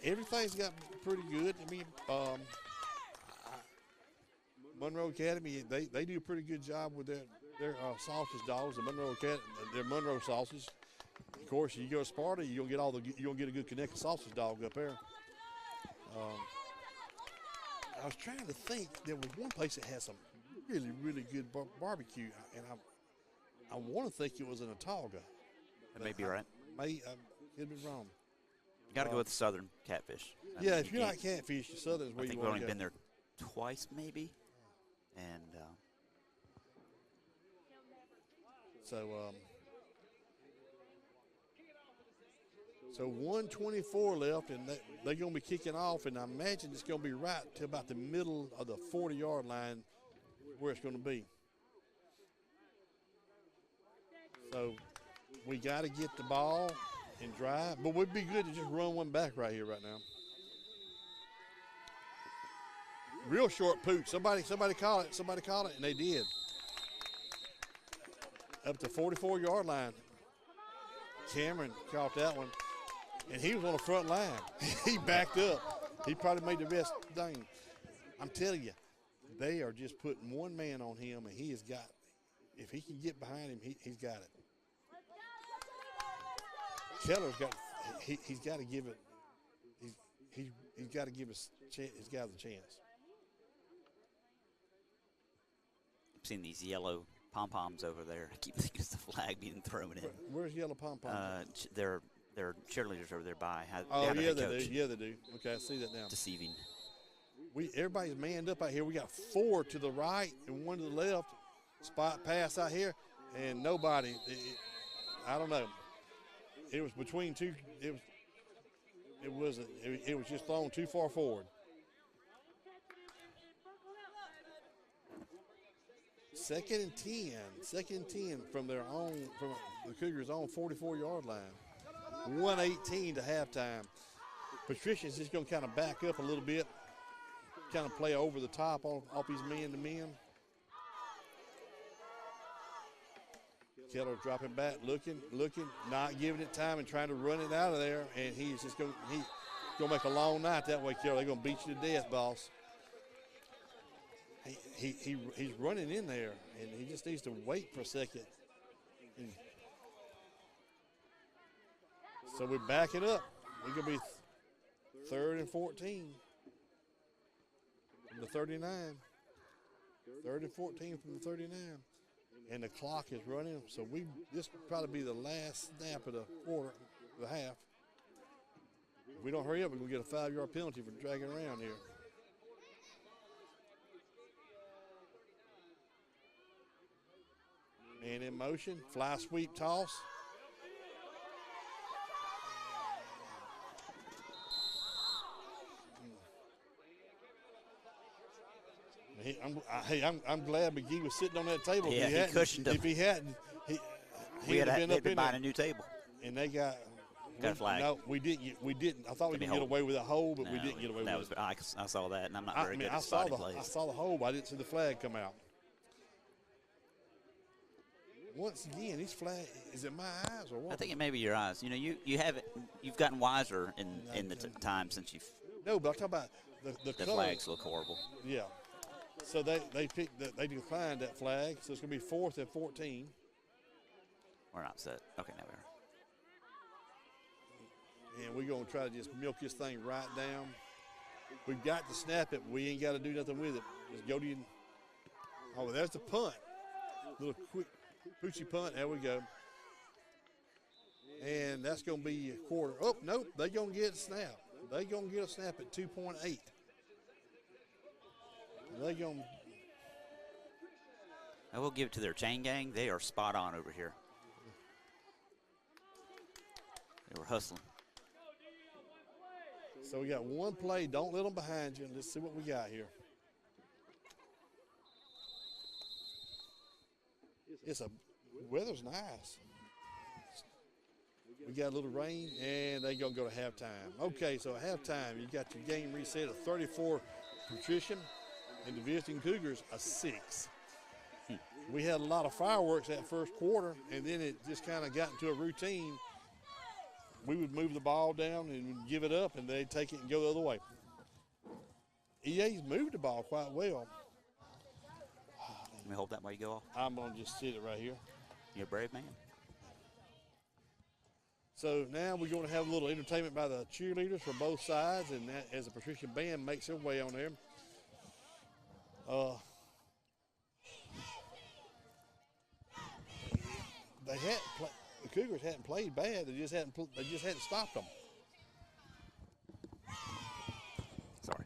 Everything's got pretty good. I mean, Monroe Academy, they do a pretty good job with their sausage dogs. The Monroe Academy, their Monroe sausage. Of course, you go to Sparta, you're gonna get a good connected sausage dog up there. I was trying to think. There was one place that had some really, really good barbecue, and I want to think it was in Autauga. That may be right. I could be wrong. You got to go with Southern catfish. Yeah, if you like catfish, Southern's where I think you we've want only to go. been there twice, maybe. And So 124 left, and they're going to be kicking off, and I imagine it's going to be right to about the middle of the 40-yard line where it's going to be. So we got to get the ball and drive, but we'd be good to just run one back right here right now. Real short pooch. Somebody call it. Somebody call it, and they did. Up to 44-yard line. Cameron caught that one. And he was on the front line. He backed up. He probably made the best thing. I'm telling you, they are just putting one man on him, and he has got, if he can get behind him, he's got it. Keller's got, he's got to give it, he's got to give his guys a chance. I've seen these yellow pom-poms over there. I keep thinking it's the flag being thrown in. Where's yellow pom-pom? They're their cheerleaders over there by. Oh, they yeah, have a they coach. do. Yeah, they do. Okay, I see that now. Deceiving. Everybody's manned up out here. We got 4 to the right and 1 to the left. Spot pass out here, and nobody. I don't know. It was between two. It wasn't. It was just thrown too far forward. Second and 10. Second and 10 from the Cougars' own 44-yard line. 1:18 to halftime. Patrician's just going to kind of back up a little bit, kind of play over the top off his man-to-men. Keller dropping back, looking, not giving it time and trying to run it out of there. And he's just going to make a long night that way, Keller. They're going to beat you to death, boss. He's running in there, and he just needs to wait for a second. And so we back it up. We're going to be 3rd and 14 from the 39. 3rd and 14 from the 39. And the clock is running, so this will probably be the last snap of the quarter, the half. If we don't hurry up, we're going to get a 5-yard penalty for dragging around here. Man in motion, fly sweep toss. I'm glad McGee was sitting on that table. Yeah, he cushioned him. If he hadn't, he would have been up in buying there. a new table. And they got a flag. No, we didn't. I thought we could get away with a hold, but we didn't get away with it. I saw that, and I'm not very good I at spotting I plays. saw the hold, but I didn't see the flag come out. Once again, these flag, is it my eyes or what? I think it may be your eyes. You know, you've gotten wiser in the time since you've. No, but I'm talking about the The color. flags look horrible. Yeah. So they declined that flag, so it's going to be 4th and 14. We're not set. Okay, now we are. And we're going to try to just milk this thing right down. We've got to snap it. We ain't got to do nothing with it. Just go to you. Oh, there's the punt. Little quick poochie punt. There we go. And that's going to be a quarter. Oh, nope. They're going to get a snap. They're going to get a snap at 2.8. They're going to. I will give it to their chain gang. They are spot on over here. They were hustling. So we got one play. Don't let them behind you. Let's see what we got here. Weather's nice. We got a little rain, and they're going to go to halftime. Okay, so at halftime, you got your game reset at 34 Patrician, and the visiting Cougars a 6. We had a lot of fireworks that first quarter, and then it just kind of got into a routine. We would move the ball down and give it up, and they'd take it and go the other way. EA's moved the ball quite well. Let me hold that while you go off. I'm going to just sit it right here. You're a brave man. So now we're going to have a little entertainment by the cheerleaders from both sides, and that, as the Patrician band makes their way on there. The Cougars hadn't played bad. They just hadn't stopped them. Sorry.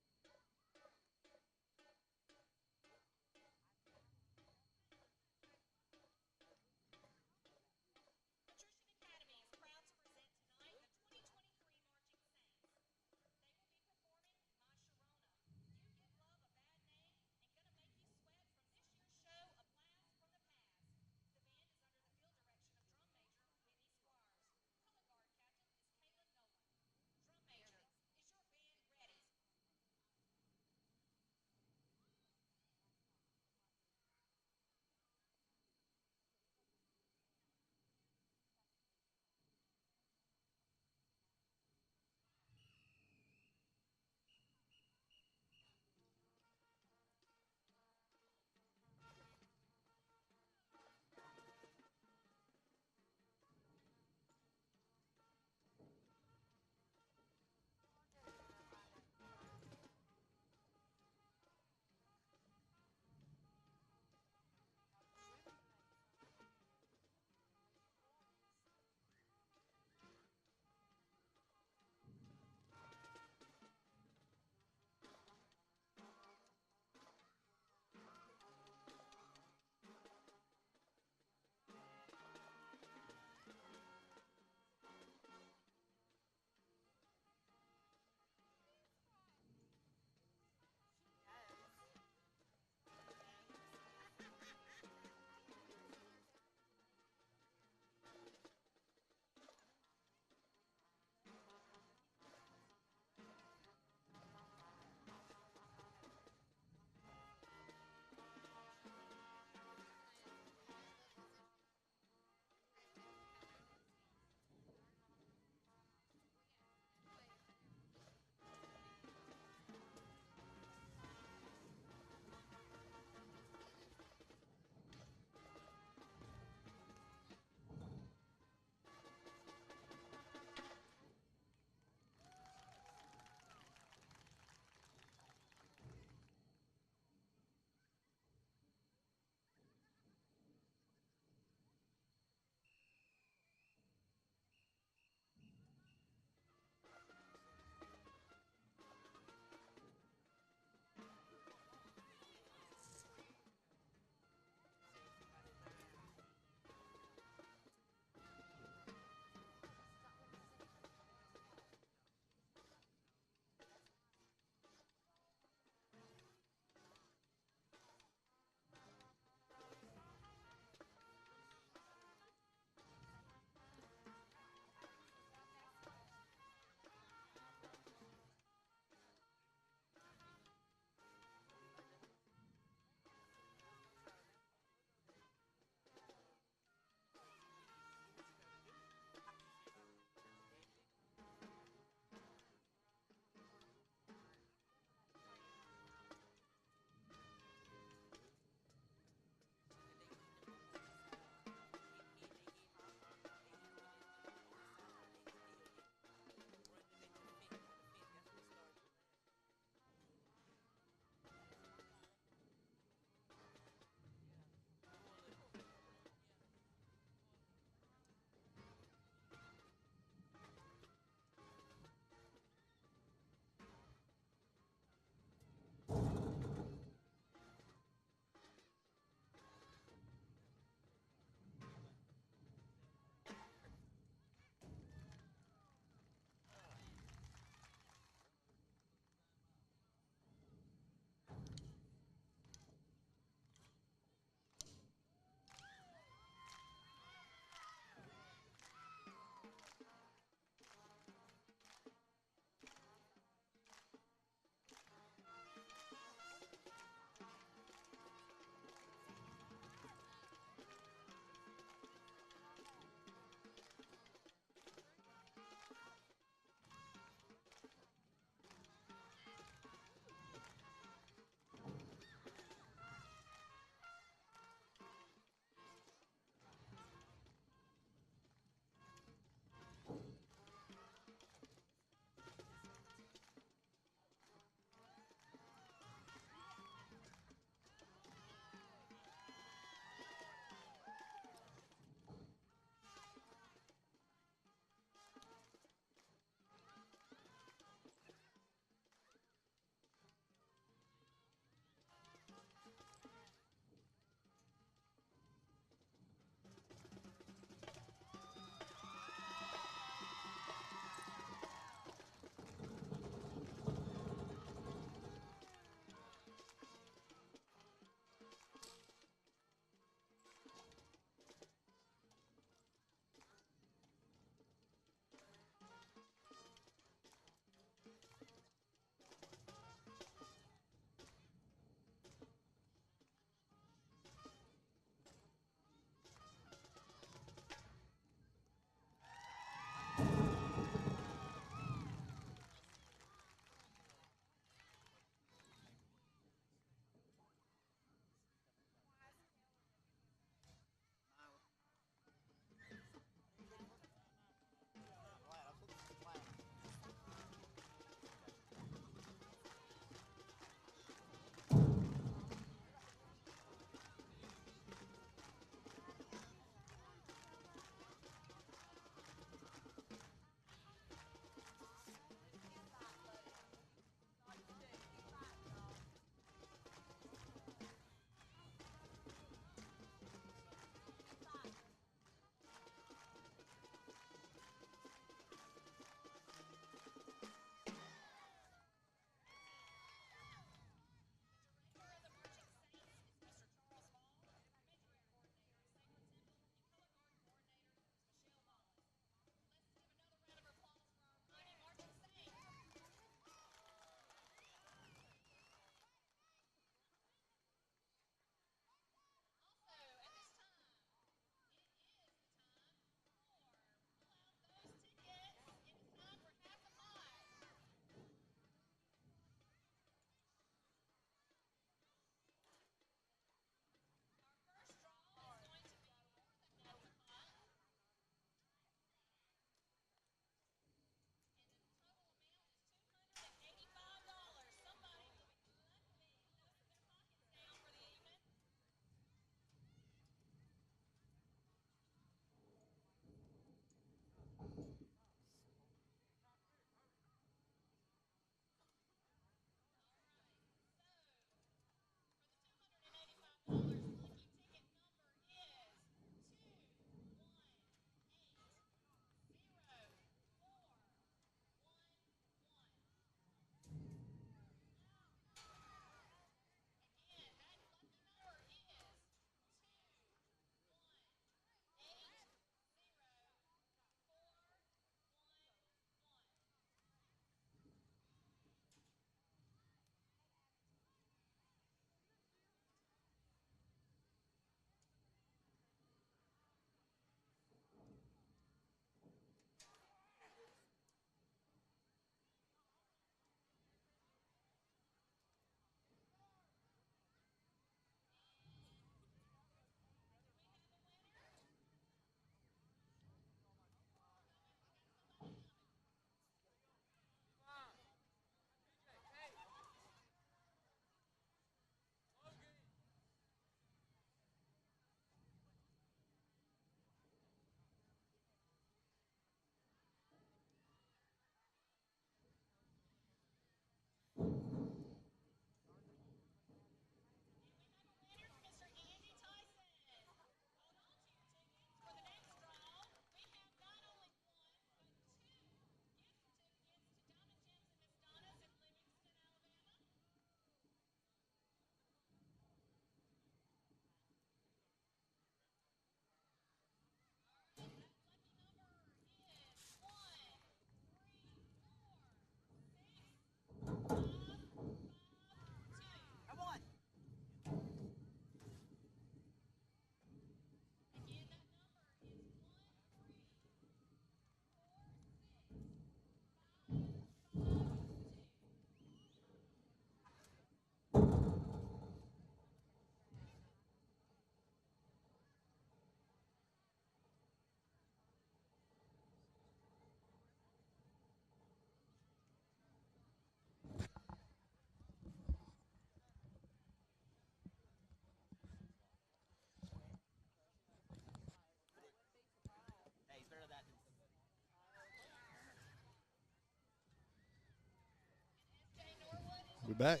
We're back.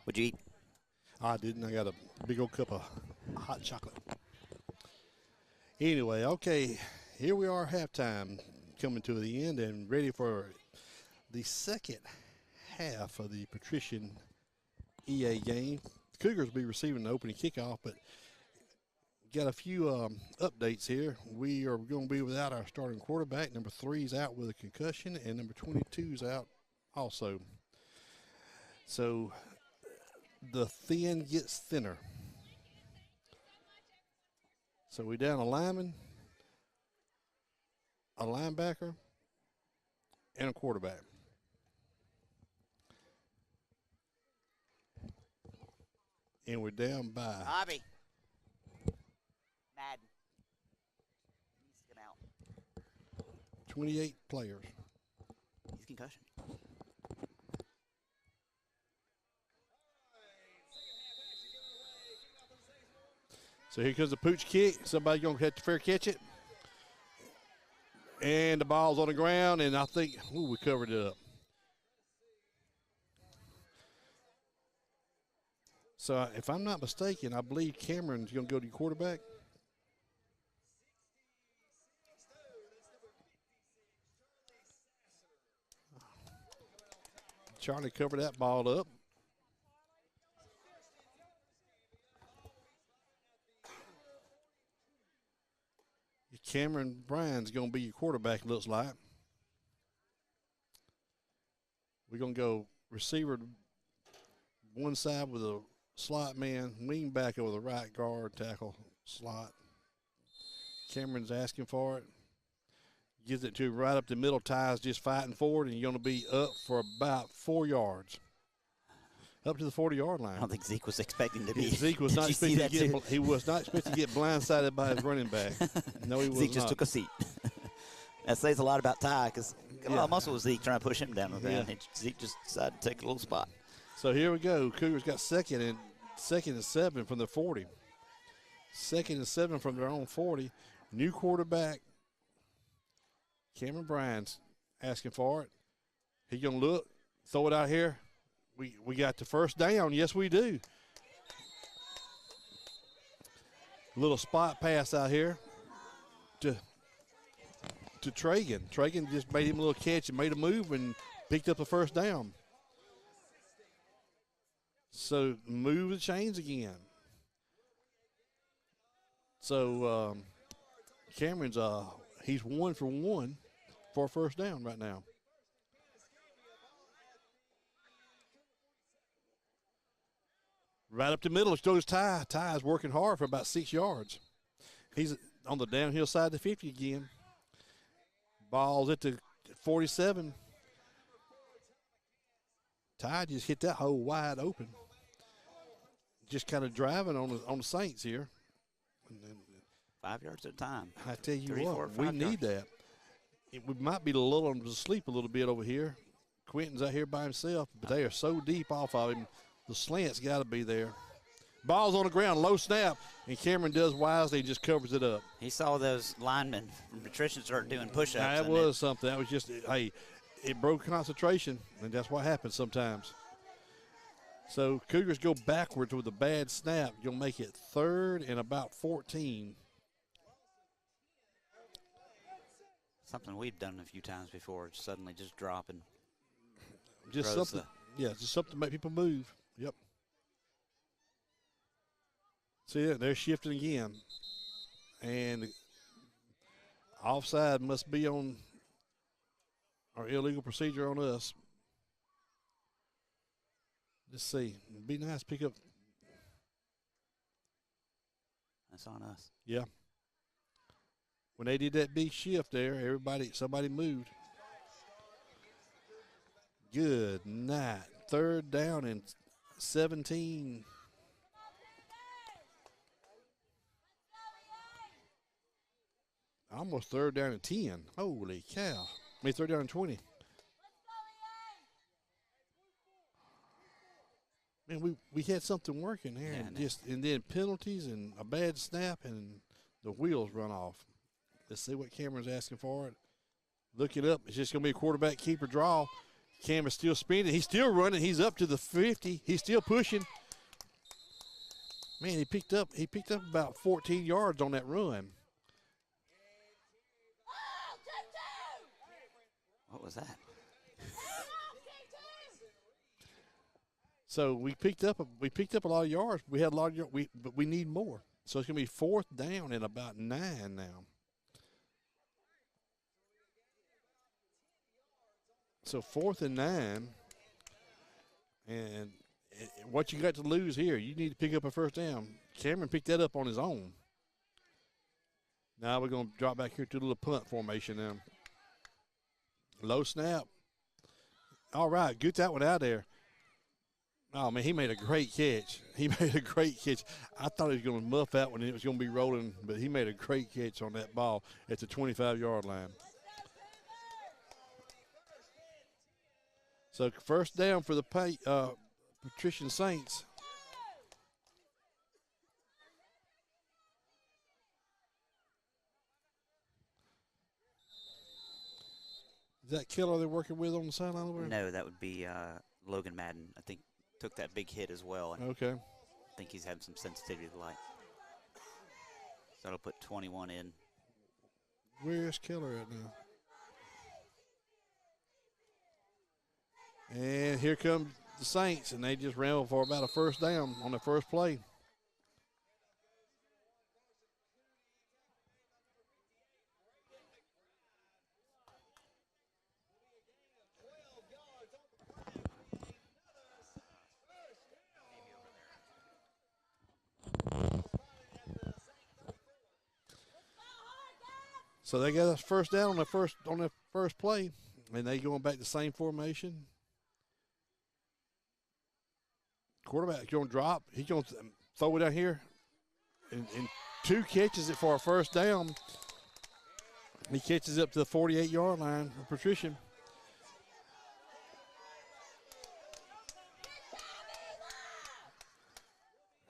What'd you eat? I didn't. I got a big old cup of hot chocolate. Anyway, okay, here we are, halftime, coming to the end and ready for the second half of the Patrician EA game. The Cougars will be receiving the opening kickoff, but got a few updates here. We are going to be without our starting quarterback. Number 3 is out with a concussion, and number 22 is out also. So the thin gets thinner. So we down a lineman, a linebacker, and a quarterback. And we're down by Bobby. Madden. He's get out. 28 players. He's concussion. So here comes the pooch kick. Somebody's going to have to fair catch it. And the ball's on the ground, and I think, we covered it up. So if I'm not mistaken, I believe Cameron's going to go to your quarterback. Charlie covered that ball up. Cameron Bryan's going to be your quarterback, it looks like. We're going to go receiver one side with a slot man, wing back over the right guard, tackle, slot. Cameron's asking for it. Gives it to him right up the middle. Ty's just fighting forward, and you're going to be up for about 4 yards. Up to the 40-yard line. I don't think Zeke was expecting to be. Zeke was not expecting to get. He was not expecting to get blindsided by his running back. No, he was Zeke just not. took a seat. That says a lot about Ty because a lot of muscle was Zeke trying to push him down the ground. Yeah. Zeke just decided to take a little spot. So here we go. Cougars got second and 7 from the 40. 2nd and 7 from their own 40. New quarterback. Cameron Bryan's asking for it. He's going to look, throw it out here. We got the first down. Yes, we do. Little spot pass out here to Tragan. Tragan just made him a little catch and made a move and picked up the first down. So move the chains again. So Cameron's he's 1 for 1 for a first down right now. Right up the middle, goes Ty. Ty is working hard for about 6 yards. He's on the downhill side of the 50 again. Ball's at the 47. Ty just hit that hole wide open. Just kind of driving on the Saints here. And then, 5 yards at a time. I tell you 3, what, 4, we 5 need that. We might be lulling them to sleep a little bit over here. Quentin's out here by himself, but they are so deep off of him. The slant's got to be there. Ball's on the ground, low snap, and Cameron does wisely and just covers it up. He saw those linemen from Patrician start doing push-ups. That was something. That was just, hey, it broke concentration, and that's what happens sometimes. So Cougars go backwards with a bad snap. You'll make it 3rd and about 14. Something we've done a few times before, suddenly just dropping. Just something, just something to make people move. Yep. See, they're shifting again. And offside must be on our illegal procedure on us. Let's see. It'd be nice to pick up. That's on us. Yeah. When they did that big shift there, somebody moved. Good night. 3rd down and 17. Almost 3rd down and 10. Holy cow. 3rd down and 20. mean, we had something working there, Yeah, and then penalties and a bad snap and the wheels run off. Let's see what Cameron's asking for it. Look it up. It's just going to be a quarterback keeper draw. Cameron's still spinning. He's still running. He's up to the 50. He's still pushing. Man, he picked up about 14 yards on that run. What was that? So we picked up a lot of yards. We had a lot of yards, but we need more. So it's going to be 4th down and about 9 now. So 4th and 9, and what you got to lose here? You need to pick up a first down. Cameron picked that up on his own. Now we're going to drop back here to the little punt formation now. Low snap. All right, get that one out there. Oh, man, he made a great catch. He made a great catch. I thought he was going to muff that one and it was going to be rolling, but he made a great catch on that ball at the 25-yard line. So first down for the Patrician Saints. Is that Keller they're working with on the sideline over there? No, that would be Logan Madden. I think took that big hit as well. And okay. I think he's having some sensitivity to light. So it'll put 21 in. Where's Keller at now? And here come the Saints, and they just ran for about a first down on the first play. So they got us first down on the first play, and they going back the same formation. Quarterback going to drop. He's going to throw it down here, and 2 catches it for a first down. He catches up to the 48-yard line for Patrician.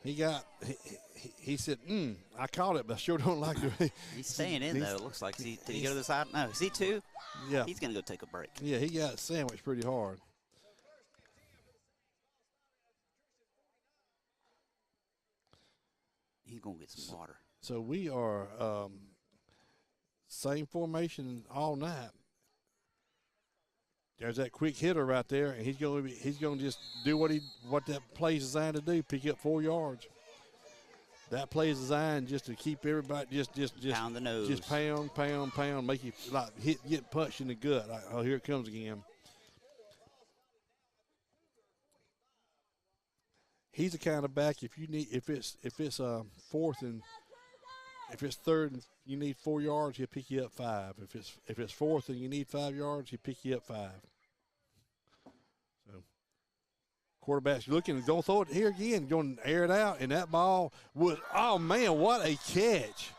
He said, I caught it, but I sure don't like it. He's staying in, though, it looks like. Did he go to the side? No, is he 2? Yeah. He's going to go take a break. Yeah, he got sandwiched pretty hard. He's going to get some water. So we are same formation all night. There's that quick hitter right there, and he's going to just do what that play is designed to do, pick up 4 yards. That play is designed just to keep everybody just pound the nose. Just pound, make you like get punched in the gut. Like, oh, here it comes again. He's the kind of back if it's 4th and if it's 3rd and you need 4 yards, he'll pick you up 5. If it's 4th and you need 5 yards, he'll pick you up 5. So quarterback's looking, don't throw it here again, going to air it out, and that ball was, oh man, what a catch.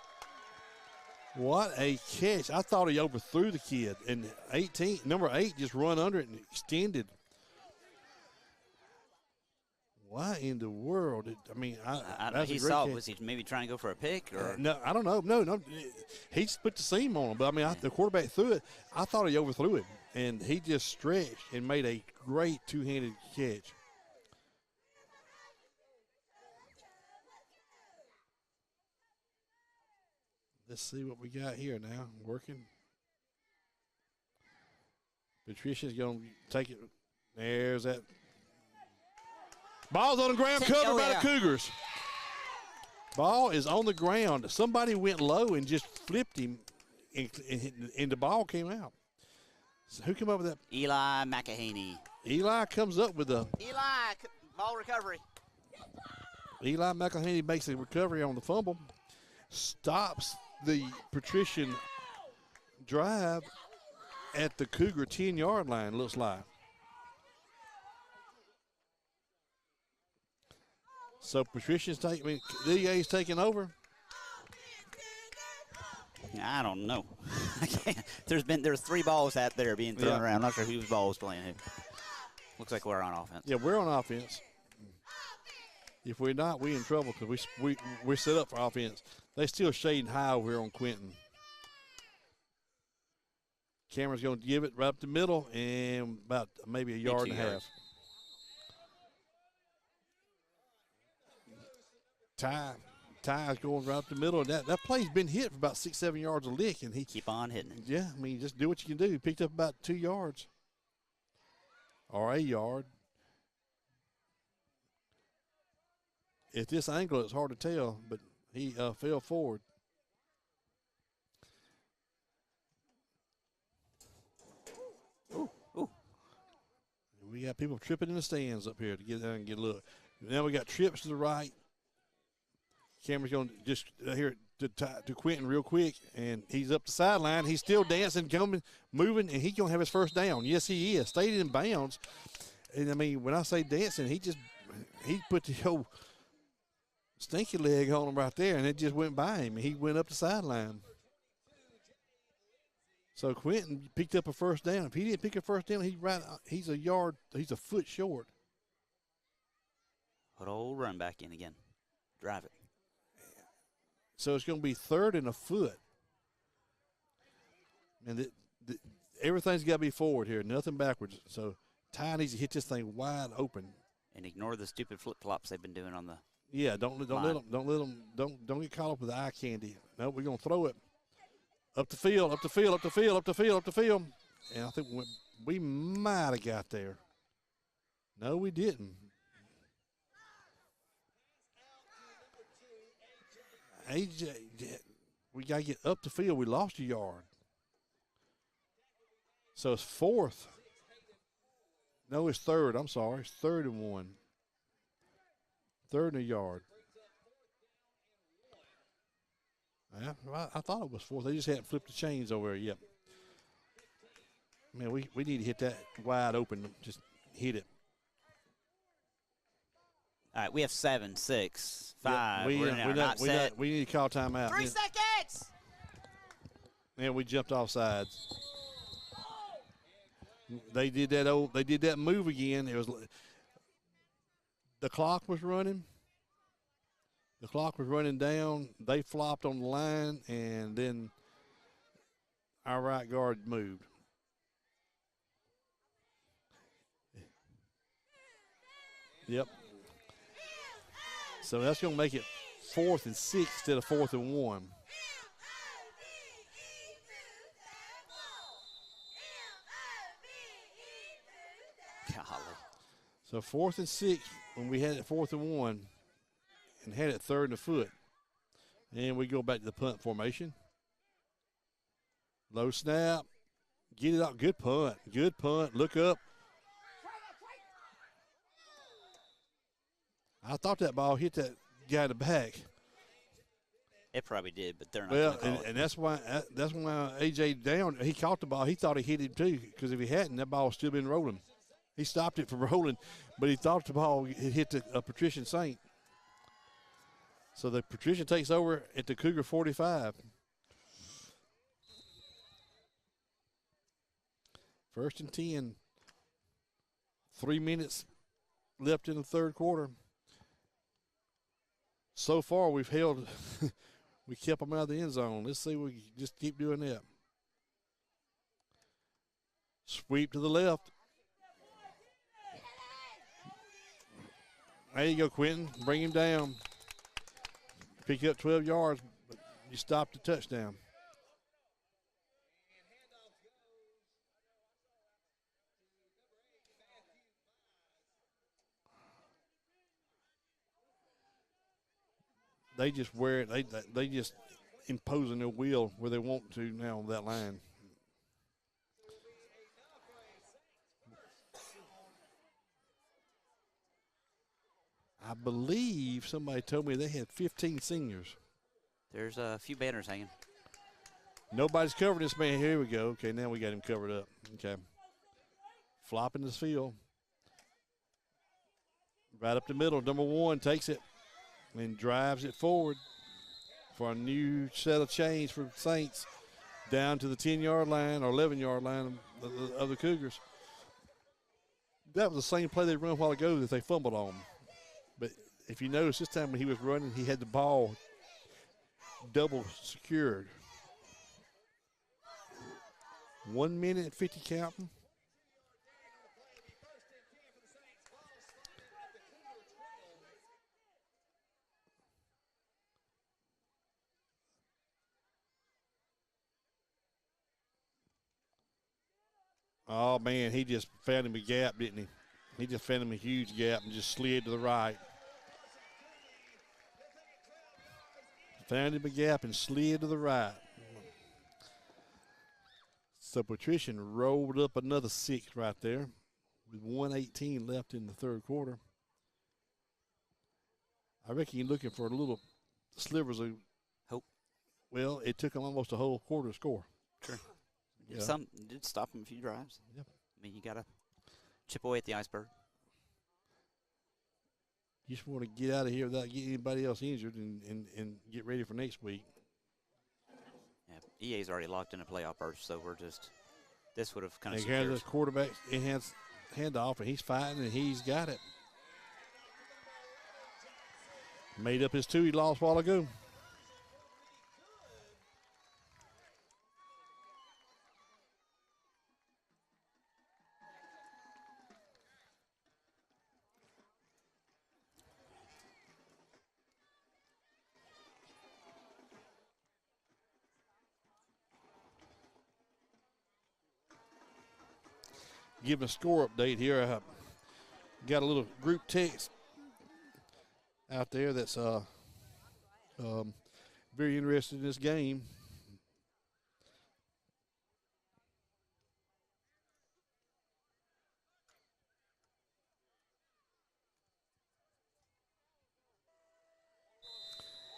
What a catch. I thought he overthrew the kid, and number 8 just run under it and extended. Why in the world? He saw, was he maybe trying to go for a pick? Or? No, I don't know. No. He just put the seam on him. But, the quarterback threw it. I thought he overthrew it. And he just stretched and made a great two-handed catch. Let's see what we got here now. Working. Patricia's going to take it. There's that. Ball's on the ground, covered by the Cougars. Ball is on the ground. Somebody went low and just flipped him, and the ball came out. So who came up with that? Eli McEhaney. Eli comes up with the. Eli, ball recovery. Eli McElhaney makes a recovery on the fumble, stops the Patrician drive at the Cougar 10-yard line, looks like. So Patrician's DA's taking over. I don't know. There's 3 balls out there being thrown around. I'm not sure whose ball was playing who. Looks like we're on offense. Yeah, we're on offense. If we're not, we're in trouble because we're set up for offense. They still shading high over here on Quentin. Cameron's going to give it right up the middle and about maybe a yard and a half. Ty's going right up the middle. That play's been hit for about 6-7 yards a lick, and he keep on hitting it. Yeah, I mean, just do what you can do. He picked up about 2 yards or a yard. At this angle, it's hard to tell, but he fell forward. Ooh. We got people tripping in the stands up here to get down and get a look. Now we got trips to the right. Cameron's going to just here to Quentin real quick, and he's up the sideline. He's still dancing, coming, moving, and he's going to have his first down. Yes, he is. Stayed in bounds. And, I mean, when I say dancing, he put the old stinky leg on him right there, and it just went by him, and he went up the sideline. So Quentin picked up a first down. If he didn't pick a first down, he's a foot short. Put old run back in again. Drive it. So it's going to be 3rd and a foot. And everything's got to be forward here, nothing backwards. So Ty needs to hit this thing wide open. And ignore the stupid flip flops they've been doing on the. Yeah, don't let them get caught up with the eye candy. No, we're going to throw it up the field. And I think we might have got there. No, we didn't. AJ, we got to get up the field. We lost a yard. So it's 4th. No, it's 3rd. I'm sorry. It's 3rd and 1. 3rd and a yard. Yeah, I thought it was 4th. They just hadn't flipped the chains over there yet. Man, we need to hit that wide open. Just hit it. All right, we have 7, 6, 5. Yeah, we need to call timeout. 3 seconds. Man, we jumped off sides. They did that move again. It was the clock was running. The clock was running down. They flopped on the line, and then our right guard moved. Yep. So that's going to make it 4th and 6 instead of 4th and 1. Golly. So 4th and 6 when we had it 4th and 1 and had it 3rd and a foot. And we go back to the punt formation. Low snap. Get it out. Good punt. Good punt. Look up. I thought that ball hit that guy in the back. It probably did, but they're not. Well, and that's why AJ down. He caught the ball. He thought he hit it too, because if he hadn't, that ball would still been rolling. He stopped it from rolling, but he thought the ball hit a Patrician Saint. So the Patrician takes over at the Cougar 45. 1st and 10. 3 minutes left in the 3rd quarter. So far, we've held, we kept them out of the end zone. Let's see if we just keep doing that. Sweep to the left. There you go, Quentin. Bring him down. Pick up 12 yards, but you stopped the touchdown. They just wear it. They just imposing their will where they want to now on that line. I believe somebody told me they had 15 seniors. There's a few banners hanging. Nobody's covering this man. Here we go. Okay, now we got him covered up. Okay. Flopping this field. Right up the middle. Number 1 takes it and drives it forward for a new set of chains for Saints down to the 10-yard line or 11-yard line of the Cougars. That was the same play they run a while ago that they fumbled on. But if you notice this time when he was running, he had the ball double secured. 1 minute and 50 counting. Oh, man, he just found him a gap, didn't he? He just found him a huge gap and just slid to the right. Found him a gap and slid to the right. So Patrician rolled up another 6 right there with 1:18 left in the third quarter. I reckon you're looking for a little slivers of hope. Well, it took him almost a whole quarter to score. Sure. Yeah. Some did stop him a few drives. Yep. I mean, you got to chip away at the iceberg. You just want to get out of here without getting anybody else injured and get ready for next week. Yeah, EA's already locked in a playoff berth, so we're just – this would have kind of – And the quarterback enhanced handoff, and he's fighting, and he's got it. Made up his 2 he lost a while ago. Giving a score update here. I got a little group text out there that's very interested in this game.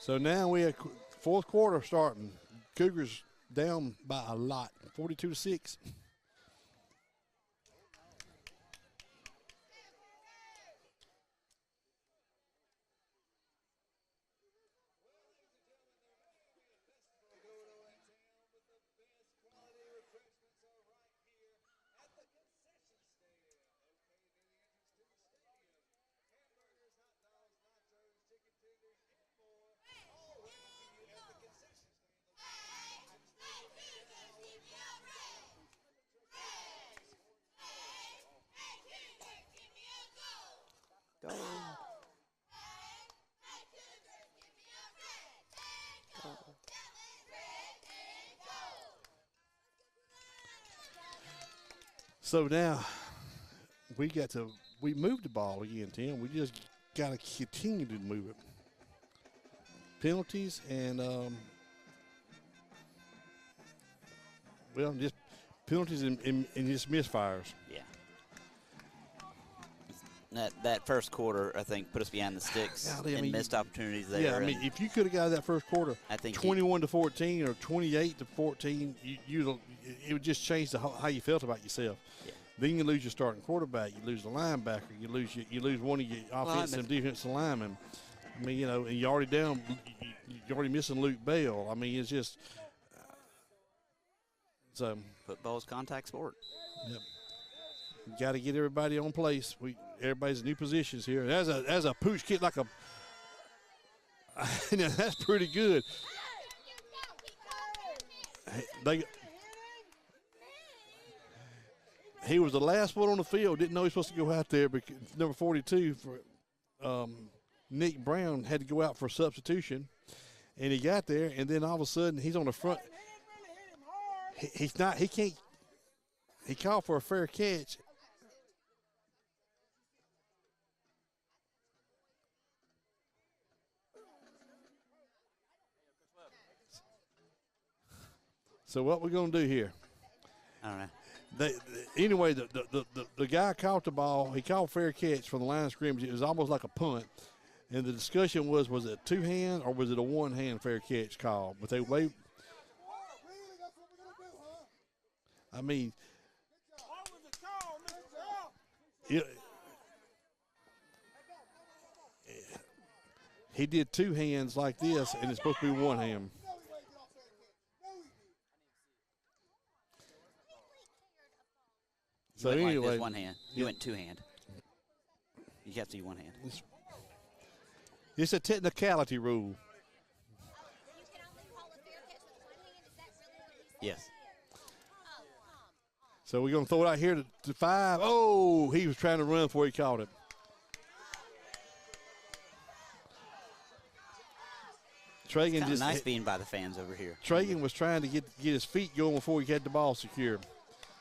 So now we have fourth quarter starting. Cougars down by a lot, 42-6. So now we moved the ball again, Tim. We just got to continue to move it. Penalties and, just penalties and just misfires. Yeah. That first quarter, I think, put us behind the sticks and missed opportunities there. Yeah, I mean, if you could have got that first quarter, I think 21-14 or 28-14, it would just change how you felt about yourself. Yeah. Then you lose your starting quarterback, you lose the linebacker, you lose one of your offensive and defensive linemen. I mean, and you're already down, you're already missing Luke Bell. I mean, it's just so. Football's contact sport. Yep. Got to get everybody on place. Everybody's in new positions here. As a pooch kick, like a that's pretty good. He was the last one on the field. Didn't know he was supposed to go out there, because number 42 for Nick Brown had to go out for a substitution, and he got there, and then all of a sudden he's on the front. He's not. He can't. He called for a fair catch. So what we're going to do here? I don't know. Anyway, the guy caught the ball. He called fair catch from the line of scrimmage. It was almost like a punt. And the discussion was it a two-hand or was it a one-hand fair catch call? But I mean, he did two hands like this, and it's supposed to be one hand. So anyway, one hand. You went two hand. You have to do one hand. It's a technicality rule. Yes. So we're going to throw it out here to 5. Oh, he was trying to run before he caught it. Tragan It's nice being by the fans over here. Tragan was trying to get his feet going before he had the ball secure.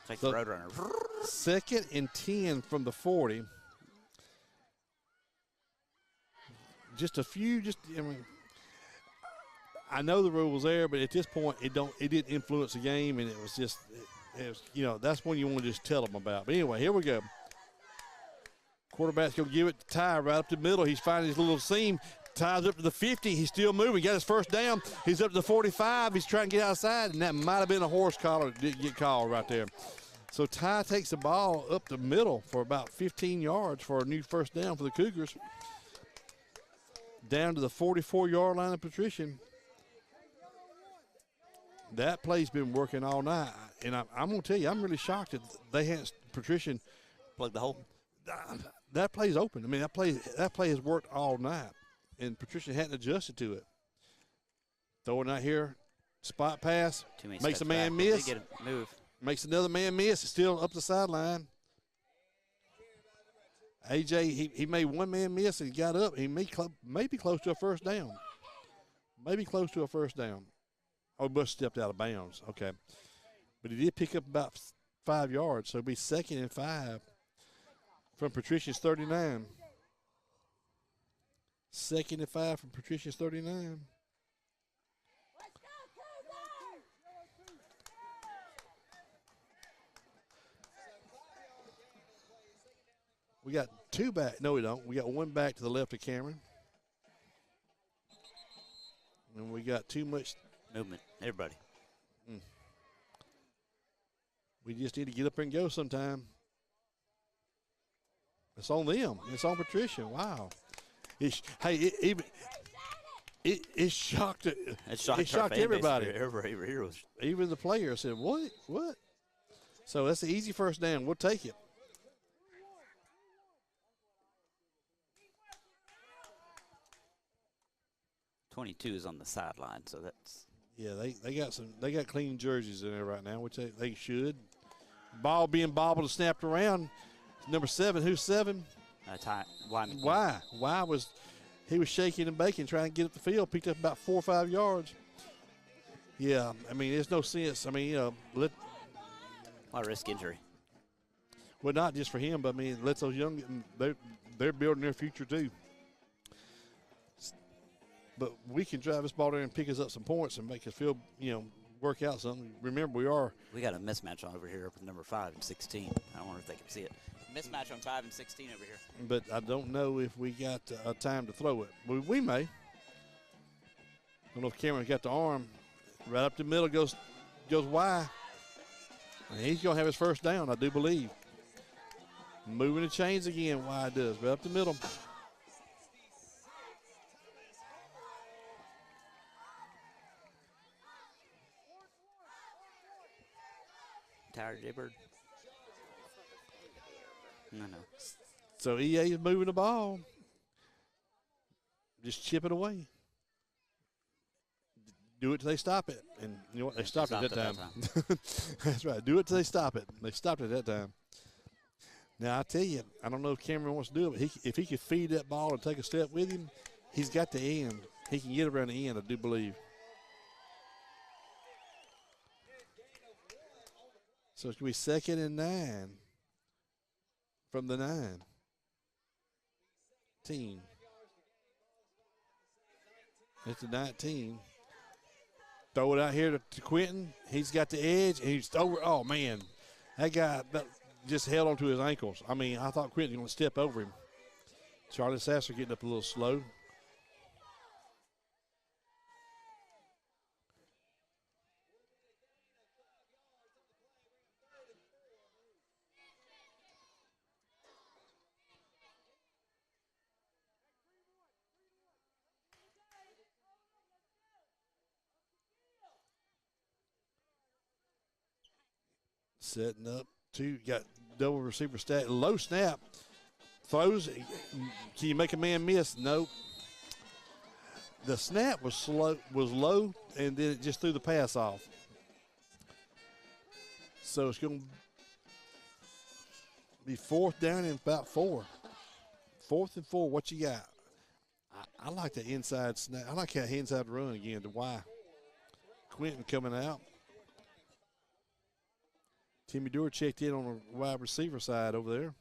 It's like the Roadrunner. 2nd and 10 from the 40. Just a few. I know the rule was there, but at this point, it didn't influence the game, and it was just, that's when you want to just tell them about. But anyway, here we go. Quarterback's going to give it to Ty right up the middle. He's finding his little seam. Ty's up to the 50. He's still moving. Got his first down. He's up to the 45. He's trying to get outside, and that might have been a horse collar that didn't get called right there. So Ty takes the ball up the middle for about 15 yards for a new first down for the Cougars. Down to the 44-yard line of Patrician. That play's been working all night, and I'm going to tell you, I'm really shocked that they hadn't Patrician plug the hole. That play's open. I mean, that play has worked all night, and Patrician hadn't adjusted to it. Throwing out here, spot pass, makes a man miss. Get a move. Makes another man miss. It's still up the sideline. AJ, he made one man miss and he got up. He may be close to a first down. Maybe close to a first down. Oh, Bush stepped out of bounds. Okay. But he did pick up about 5 yards, so it'll be 2nd and 5 from Patrician's 39. 2nd and 5 from Patrician's 39. We got 2 back. No, we don't. We got 1 back to the left of Cameron. And we got too much movement. Everybody. We just need to get up and go sometime. It's on them. It's on Patricia. Wow. It shocked it. It shocked everybody. Even the players said, "What? What?" So that's an easy first down. We'll take it. .22 is on the sideline, so that's. Yeah, they got clean jerseys in there right now, which they should. Ball being bobbled and snapped around. Number 7, who's 7? Why was shaking and baking, trying to get up the field, picked up about 4 or 5 yards. Yeah, I mean, there's no sense. I mean, why risk injury? Well, not just for him, but I mean, let those young, they're building their future too. But we can drive this ball there and pick us up some points and make us feel, work out something. Remember, we got a mismatch on over here with number 5 and 16. I don't know if they can see it. Mismatch on 5 and 16 over here. But I don't know if we got time to throw it. We may. I don't know if Cameron's got the arm. Right up the middle goes wide. And he's going to have his first down, I do believe. Moving the chains again, wide does. Right up the middle. Tired, Jaybird? No. So EA is moving the ball. Just chip it away. Do it till they stop it. And you know what? They stopped it that time. That's right. Do it till they stop it. They stopped it that time. Now, I tell you, I don't know if Cameron wants to do it, but if he could feed that ball and take a step with him, he's got the end. He can get around the end, I do believe. So it's going to be 2nd and 9 from the 9. It's the 19. Throw it out here to Quentin. He's got the edge, and he's over. Oh, man. That guy just held onto his ankles. I mean, I thought Quentin was going to step over him. Charlie Sasser getting up a little slow. Setting up 2, got double receiver stat, low snap, throws. Can you make a man miss? Nope. the snap was low, and then it just threw the pass off. So it's going to be 4th down and about 4. 4th and 4. What you got? I like the inside snap. I like that inside run again. The Y. Quentin coming out. Timmy Dewar checked in on the wide receiver side over there.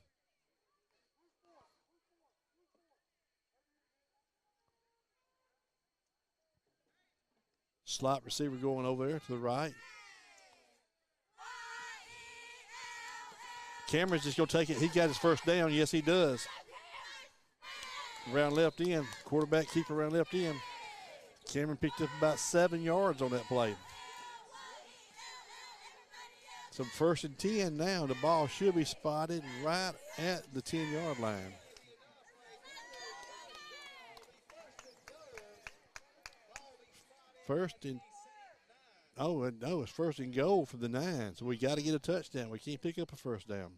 Slot receiver going over there to the right. Cameron's just going to take it. He got his first down. Yes, he does. Around left end. Quarterback keeper around left end. Cameron picked up about 7 yards on that play. So 1st and 10 now. The ball should be spotted right at the 10-yard line. It's 1st and goal for the 9. So we got to get a touchdown. We can't pick up a first down.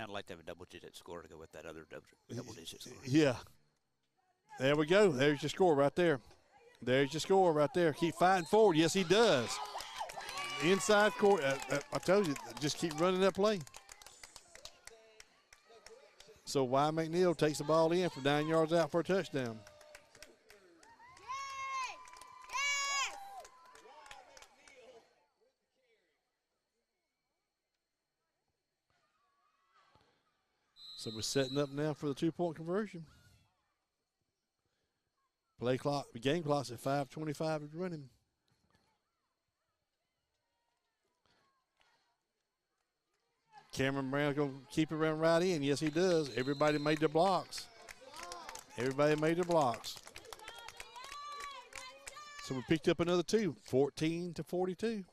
I'd like to have a double-digit score to go with that other double-digit score. Yeah. There we go. There's your score right there. There's your score right there. Keep fighting forward. Yes, he does. Inside court. I told you, just keep running that play. So Y. McNeil takes the ball in for 9 yards out for a touchdown. So we're setting up now for the 2-point conversion. Play clock, the game clock's at 5:25 is running. Cameron Brown's going to keep it around right in. Yes, he does. Everybody made their blocks. Everybody made their blocks. So we picked up another 2, 14-42.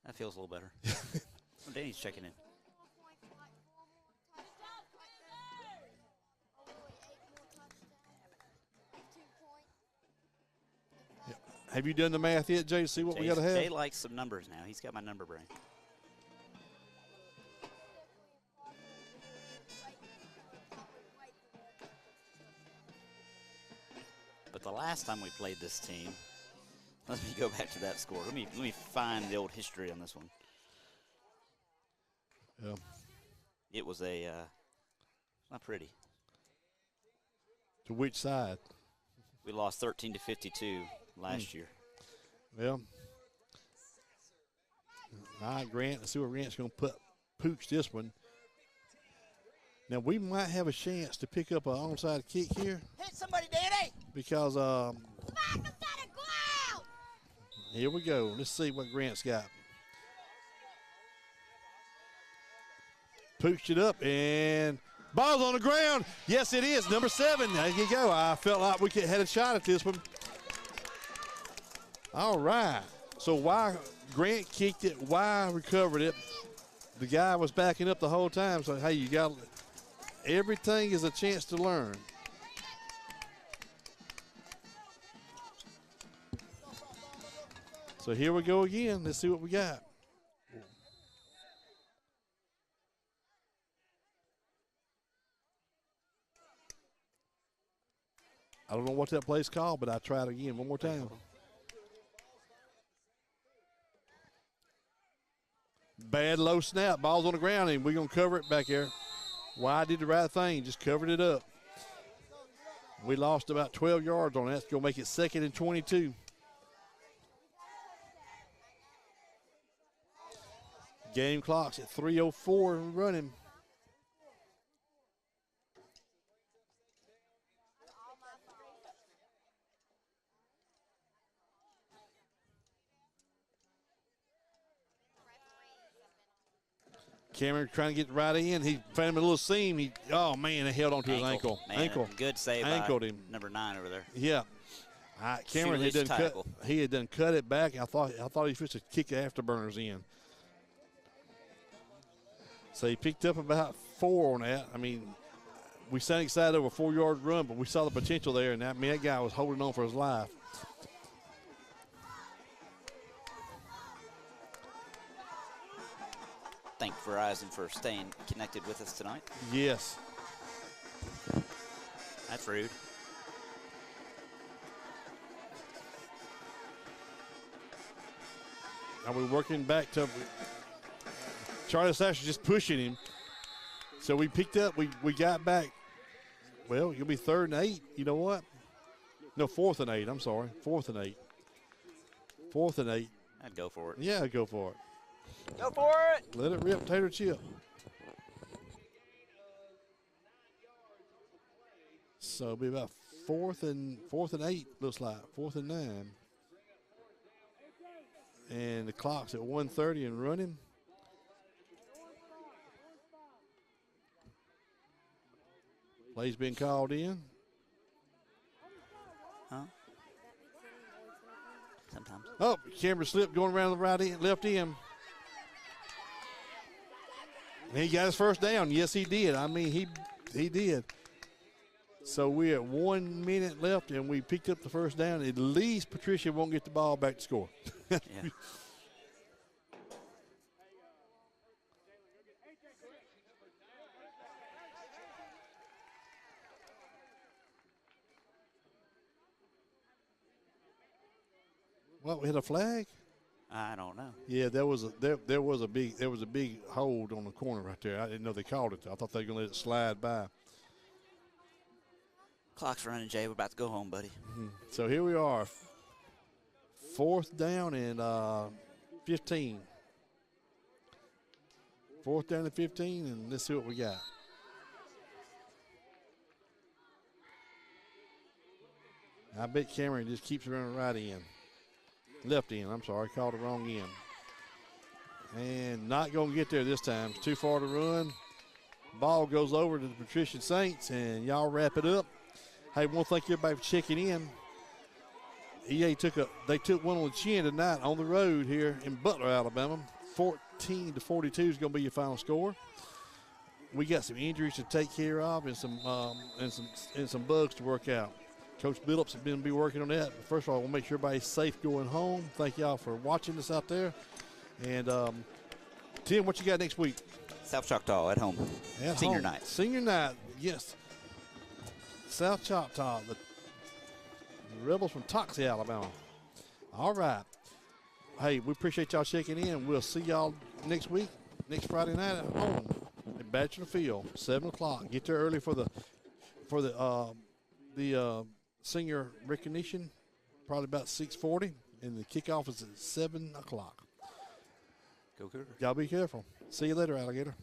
That feels a little better. Well, Danny's checking in. Have you done the math yet, Jay, to see what we got to have? Jay likes some numbers now. He's got my number brain. But the last time we played this team, let me go back to that score. Let me find the old history on this one. Yeah. It was not pretty. To which side? We lost 13-52 last year. Well, all right, Grant. Let's see what Grant's going to pooch this one. Now, we might have a chance to pick up an onside kick here. Hit somebody, Danny! Because Smack him to the ground! here we go. Let's see what Grant's got. Pooched it up, and ball's on the ground. Yes, it is. Number 7. There you go. I felt like we had a shot at this one. All right. So Grant kicked it. Y recovered it. The guy was backing up the whole time. So, hey, you got everything is a chance to learn. So here we go again. Let's see what we got. I don't know what that play's called, but I tried again one more time. Bad low snap. Ball's on the ground, and we're going to cover it back there. Y did the right thing, just covered it up. We lost about 12 yards on that. It's going to make it 2nd and 22. Game clock's at 3:04 and running. Cameron trying to get right in. He found him a little seam. Oh, man, he held on to his ankle. Man, good save ankled by him. number 9 over there. Yeah. Cameron had done cut it back. I thought he was supposed to kick the afterburners in. So he picked up about 4 on that. I mean, we sounded excited over a 4-yard run, but we saw the potential there, and that guy was holding on for his life. Thank Verizon for staying connected with us tonight. Yes. That's rude. Now we're working back to Charlie Sasher just pushing him. So we picked up, we got back. Well, you'll be 3rd and 8. You know what? No, 4th and 8. I'm sorry. 4th and 8. 4th and 8. I'd go for it. Yeah, go for it. Go for it. Let it rip, tater chip. So it'll be about 4th and 8, looks like. 4th and 9. And the clock's at 1:30 and running. Play's been called in. Huh? Sometimes. Oh, camera slip going around the right end, left end. And he got his first down. Yes, he did. I mean, he did. So we're at 1 minute left, and we picked up the first down. At least Patricia won't get the ball back to score. Yeah. Well, we hit a flag. I don't know. Yeah, there was a big hold on the corner right there. I didn't know they called it. I thought they were gonna let it slide by. Clock's running, Jay. We're about to go home, buddy. So here we are, 4th down and 15. 4th down and 15, and let's see what we got. I bet Cameron just keeps running right in. Left end, I'm sorry, called the wrong end. And not going to get there this time. It's too far to run. Ball goes over to the Patrician Saints, and y'all wrap it up. Hey, want to thank everybody for checking in. EA took one on the chin tonight on the road here in Butler, Alabama. 14-42 is going to be your final score. We got some injuries to take care of and some bugs to work out. Coach Billups has been working on that. First of all, I want to make sure everybody's safe going home. Thank y'all for watching us out there. And Tim, what you got next week? South Choctaw at home. Senior night. Senior night, yes. South Choctaw, the Rebels from Toxie, Alabama. All right. Hey, we appreciate y'all checking in. We'll see y'all next week, next Friday night at home at Bachelor Field, 7 o'clock. Get there early for the senior recognition, probably about 6:40, and the kickoff is at 7 o'clock. Go Cougar. Y'all be careful. See you later, alligator.